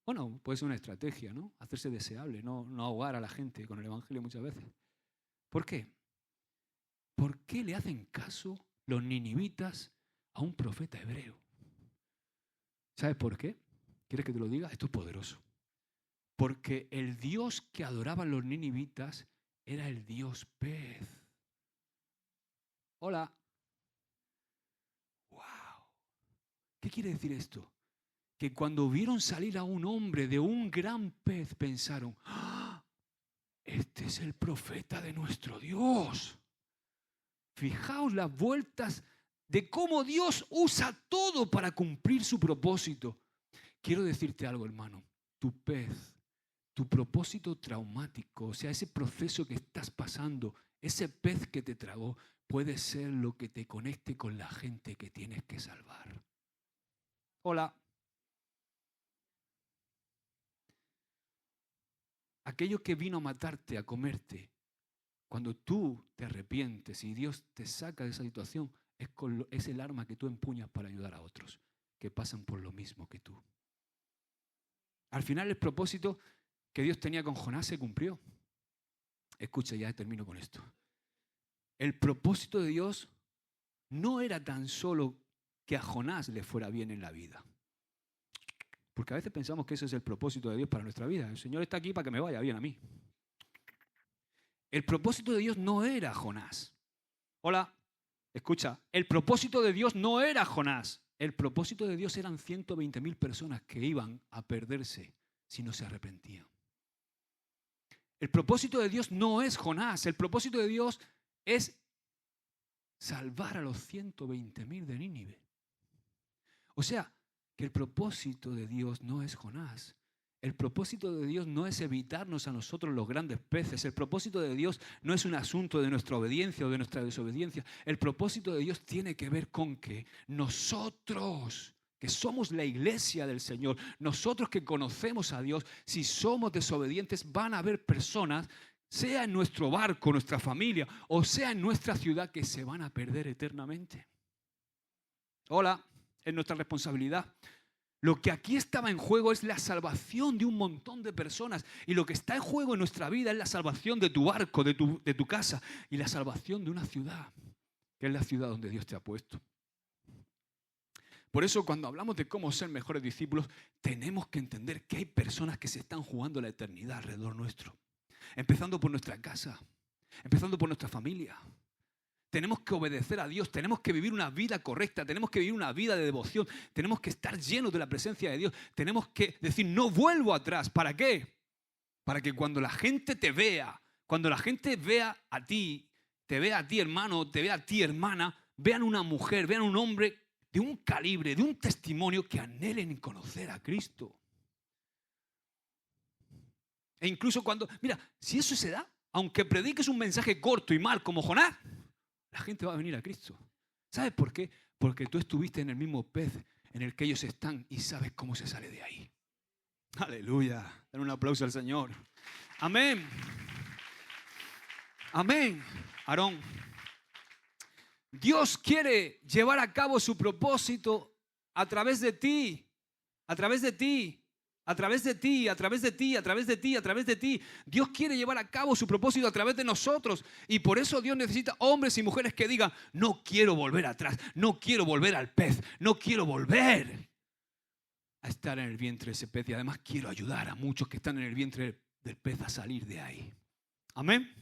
Bueno, puede ser una estrategia, ¿no? Hacerse deseable, no ahogar a la gente con el evangelio muchas veces. ¿Por qué? ¿Por qué le hacen caso los ninivitas a un profeta hebreo? ¿Sabes por qué? ¿Quieres que te lo diga? Esto es poderoso. Porque el Dios que adoraban los ninivitas era el Dios pez. Hola. ¡Wow! ¿Qué quiere decir esto? Que cuando vieron salir a un hombre de un gran pez, pensaron, ¡ah! Este es el profeta de nuestro Dios. Fijaos las vueltas de cómo Dios usa todo para cumplir su propósito. Quiero decirte algo, hermano. Tu pez, tu propósito traumático, o sea, ese proceso que estás pasando, ese pez que te tragó, puede ser lo que te conecte con la gente que tienes que salvar. Hola. Aquello que vino a matarte, a comerte, cuando tú te arrepientes y Dios te saca de esa situación, es el arma que tú empuñas para ayudar a otros que pasan por lo mismo que tú. Al final el propósito que Dios tenía con Jonás se cumplió. Escucha, ya termino con esto. El propósito de Dios no era tan solo que a Jonás le fuera bien en la vida. Porque a veces pensamos que ese es el propósito de Dios para nuestra vida. El Señor está aquí para que me vaya bien a mí. El propósito de Dios no era Jonás. Hola, escucha. El propósito de Dios no era Jonás. El propósito de Dios eran 120.000 personas que iban a perderse si no se arrepentían. El propósito de Dios no es Jonás. El propósito de Dios es salvar a los 120.000 de Nínive. O sea, que el propósito de Dios no es Jonás. El propósito de Dios no es evitarnos a nosotros los grandes peces. El propósito de Dios no es un asunto de nuestra obediencia o de nuestra desobediencia. El propósito de Dios tiene que ver con que nosotros, que somos la iglesia del Señor, nosotros que conocemos a Dios, si somos desobedientes, van a haber personas, sea en nuestro barco, nuestra familia, o sea en nuestra ciudad, que se van a perder eternamente. Hola, es nuestra responsabilidad. Lo que aquí estaba en juego es la salvación de un montón de personas. Y lo que está en juego en nuestra vida es la salvación de tu barco, de tu casa. Y la salvación de una ciudad, que es la ciudad donde Dios te ha puesto. Por eso cuando hablamos de cómo ser mejores discípulos, tenemos que entender que hay personas que se están jugando la eternidad alrededor nuestro. Empezando por nuestra casa, empezando por nuestra familia. Tenemos que obedecer a Dios, tenemos que vivir una vida correcta, tenemos que vivir una vida de devoción, tenemos que estar llenos de la presencia de Dios, tenemos que decir, no vuelvo atrás. ¿Para qué? Para que cuando la gente te vea, cuando la gente vea a ti, te vea a ti hermano, te vea a ti hermana, vean una mujer, vean un hombre de un calibre, de un testimonio, que anhelen conocer a Cristo. E incluso cuando, mira, si eso se da, aunque prediques un mensaje corto y mal como Jonás, la gente va a venir a Cristo. ¿Sabes por qué? Porque tú estuviste en el mismo pez en el que ellos están y sabes cómo se sale de ahí. Aleluya. Dan un aplauso al Señor. Amén. Amén. Aarón, Dios quiere llevar a cabo su propósito a través de ti, a través de ti. A través de ti, a través de ti, a través de ti, a través de ti. Dios quiere llevar a cabo su propósito a través de nosotros. Y por eso Dios necesita hombres y mujeres que digan, no quiero volver atrás, no quiero volver al pez, no quiero volver a estar en el vientre de ese pez. Y además quiero ayudar a muchos que están en el vientre del pez a salir de ahí. Amén.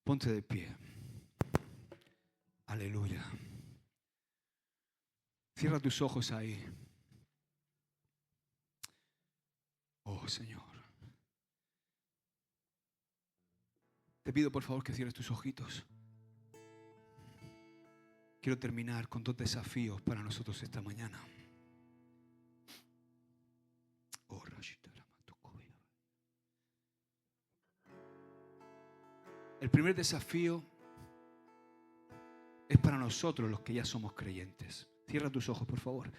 Ponte de pie. Aleluya. Cierra tus ojos ahí. Oh, Señor. Te pido por favor que cierres tus ojitos. Quiero terminar con 2 desafíos para nosotros esta mañana. Oh, el primer desafío es para nosotros los que ya somos creyentes. Cierra tus ojos, por favor.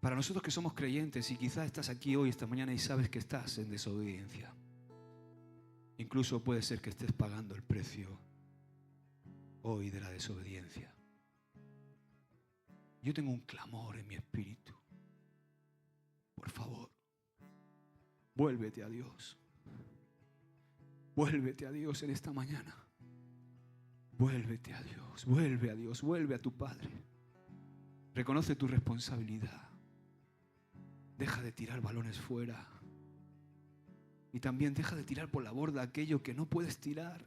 Para nosotros que somos creyentes y quizás estás aquí hoy, esta mañana, y sabes que estás en desobediencia. Incluso puede ser que estés pagando el precio hoy de la desobediencia. Yo tengo un clamor en mi espíritu. Vuélvete a Dios. Vuélvete a Dios en esta mañana. Vuélvete a Dios, vuelve a Dios, vuelve a tu Padre. Reconoce tu responsabilidad. Deja de tirar balones fuera. Y también deja de tirar por la borda aquello que no puedes tirar.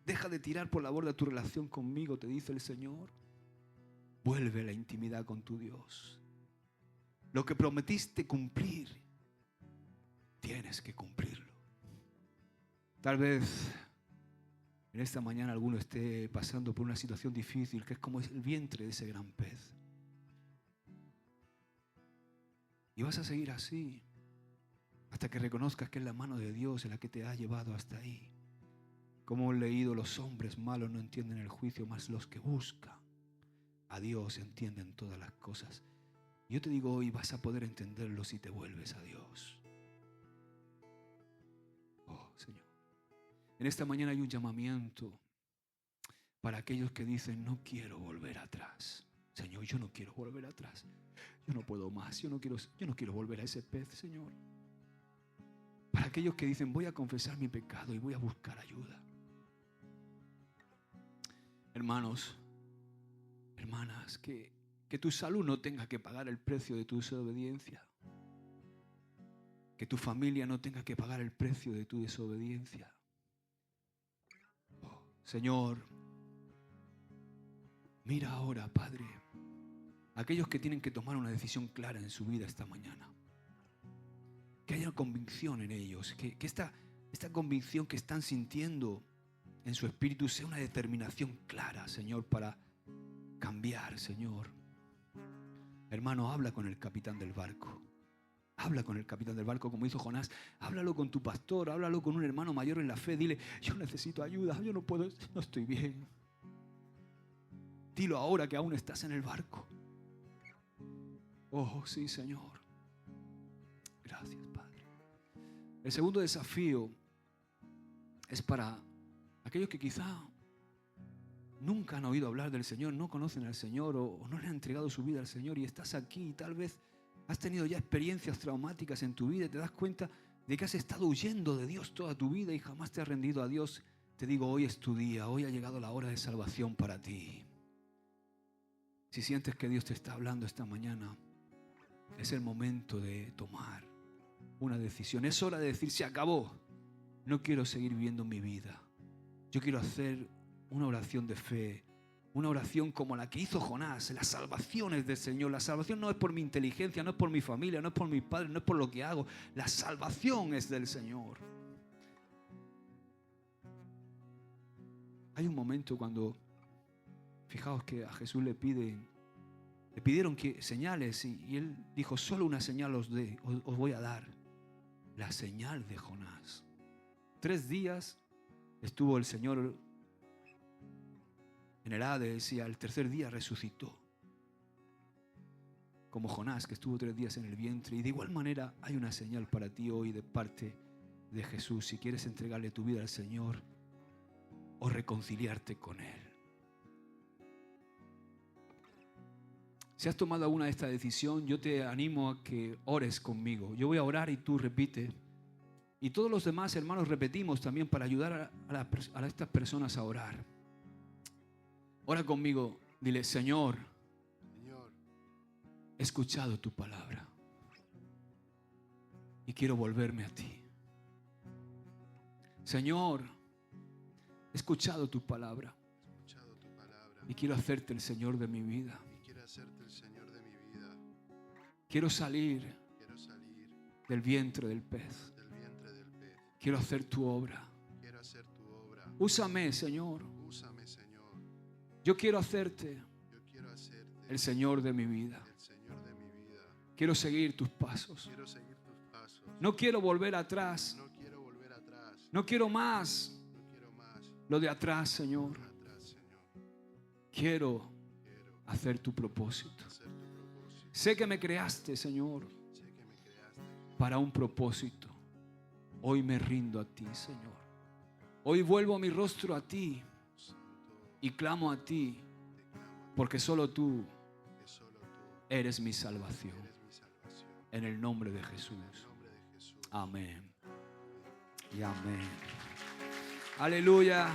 Deja de tirar por la borda tu relación conmigo, te dice el Señor. Vuelve a la intimidad con tu Dios. Lo que prometiste cumplir, tienes que cumplirlo. Tal vez en esta mañana alguno esté pasando por una situación difícil, que es como el vientre de ese gran pez. Y vas a seguir así hasta que reconozcas que es la mano de Dios en la que te ha llevado hasta ahí. Como hemos leído, los hombres malos no entienden el juicio, mas los que buscan a Dios entienden todas las cosas. Yo te digo hoy, vas a poder entenderlo si te vuelves a Dios. Oh, Señor. En esta mañana hay un llamamiento para aquellos que dicen, no quiero volver atrás. Señor, yo no quiero volver atrás. Yo no puedo más. Yo no quiero volver a ese pez, Señor. Para aquellos que dicen, voy a confesar mi pecado y voy a buscar ayuda. Hermanos, hermanas, que tu salud no tenga que pagar el precio de tu desobediencia. Que tu familia no tenga que pagar el precio de tu desobediencia. Oh, Señor, mira ahora, Padre, aquellos que tienen que tomar una decisión clara en su vida esta mañana. Que haya convicción en ellos, que esta convicción que están sintiendo en su espíritu sea una determinación clara, Señor, para cambiar, Señor. Hermano, habla con el capitán del barco. Habla con el capitán del barco como hizo Jonás. Háblalo con tu pastor, háblalo con un hermano mayor en la fe. Dile, yo necesito ayuda, yo no puedo, no estoy bien. Dilo ahora que aún estás en el barco. Oh, sí, Señor. Gracias, Padre. El segundo desafío es para aquellos que quizá nunca han oído hablar del Señor, no conocen al Señor o no le han entregado su vida al Señor y estás aquí y tal vez has tenido ya experiencias traumáticas en tu vida y te das cuenta de que has estado huyendo de Dios toda tu vida y jamás te has rendido a Dios. Te digo, hoy es tu día, hoy ha llegado la hora de salvación para ti. Si sientes que Dios te está hablando esta mañana, es el momento de tomar una decisión. Es hora de decir, se acabó. No quiero seguir viviendo mi vida. Yo quiero hacer una oración de fe, una oración como la que hizo Jonás. La salvación es del Señor. La salvación no es por mi inteligencia, no es por mi familia, no es por mis padres, no es por lo que hago. La salvación es del Señor. Hay un momento cuando, fijaos que a Jesús le pidieron que señales y él dijo, solo una señal os voy a dar. La señal de Jonás. 3 días estuvo el Señor en el Hades y al tercer día resucitó. Como Jonás, que estuvo 3 días en el vientre. Y de igual manera hay una señal para ti hoy de parte de Jesús. Si quieres entregarle tu vida al Señor o reconciliarte con Él. Si has tomado alguna de esta decisión, yo te animo a que ores conmigo. Yo voy a orar y tú repite. Y todos los demás hermanos repetimos también para ayudar a estas personas a orar. Ora conmigo, dile, Señor, he escuchado tu palabra y quiero volverme a ti. Señor, he escuchado tu palabra y quiero hacerte el Señor de mi vida. Quiero salir del vientre del pez. Quiero hacer tu obra. Úsame, Señor. Yo quiero hacerte el Señor de mi vida. Quiero seguir tus pasos. No quiero volver atrás. No quiero más lo de atrás, Señor. Quiero hacer tu propósito. Sé que me creaste, Señor, para un propósito. Hoy me rindo a ti, Señor. Hoy vuelvo mi rostro a ti y clamo a ti, porque solo tú eres mi salvación. En el nombre de Jesús. Amén. Y amén. Aleluya.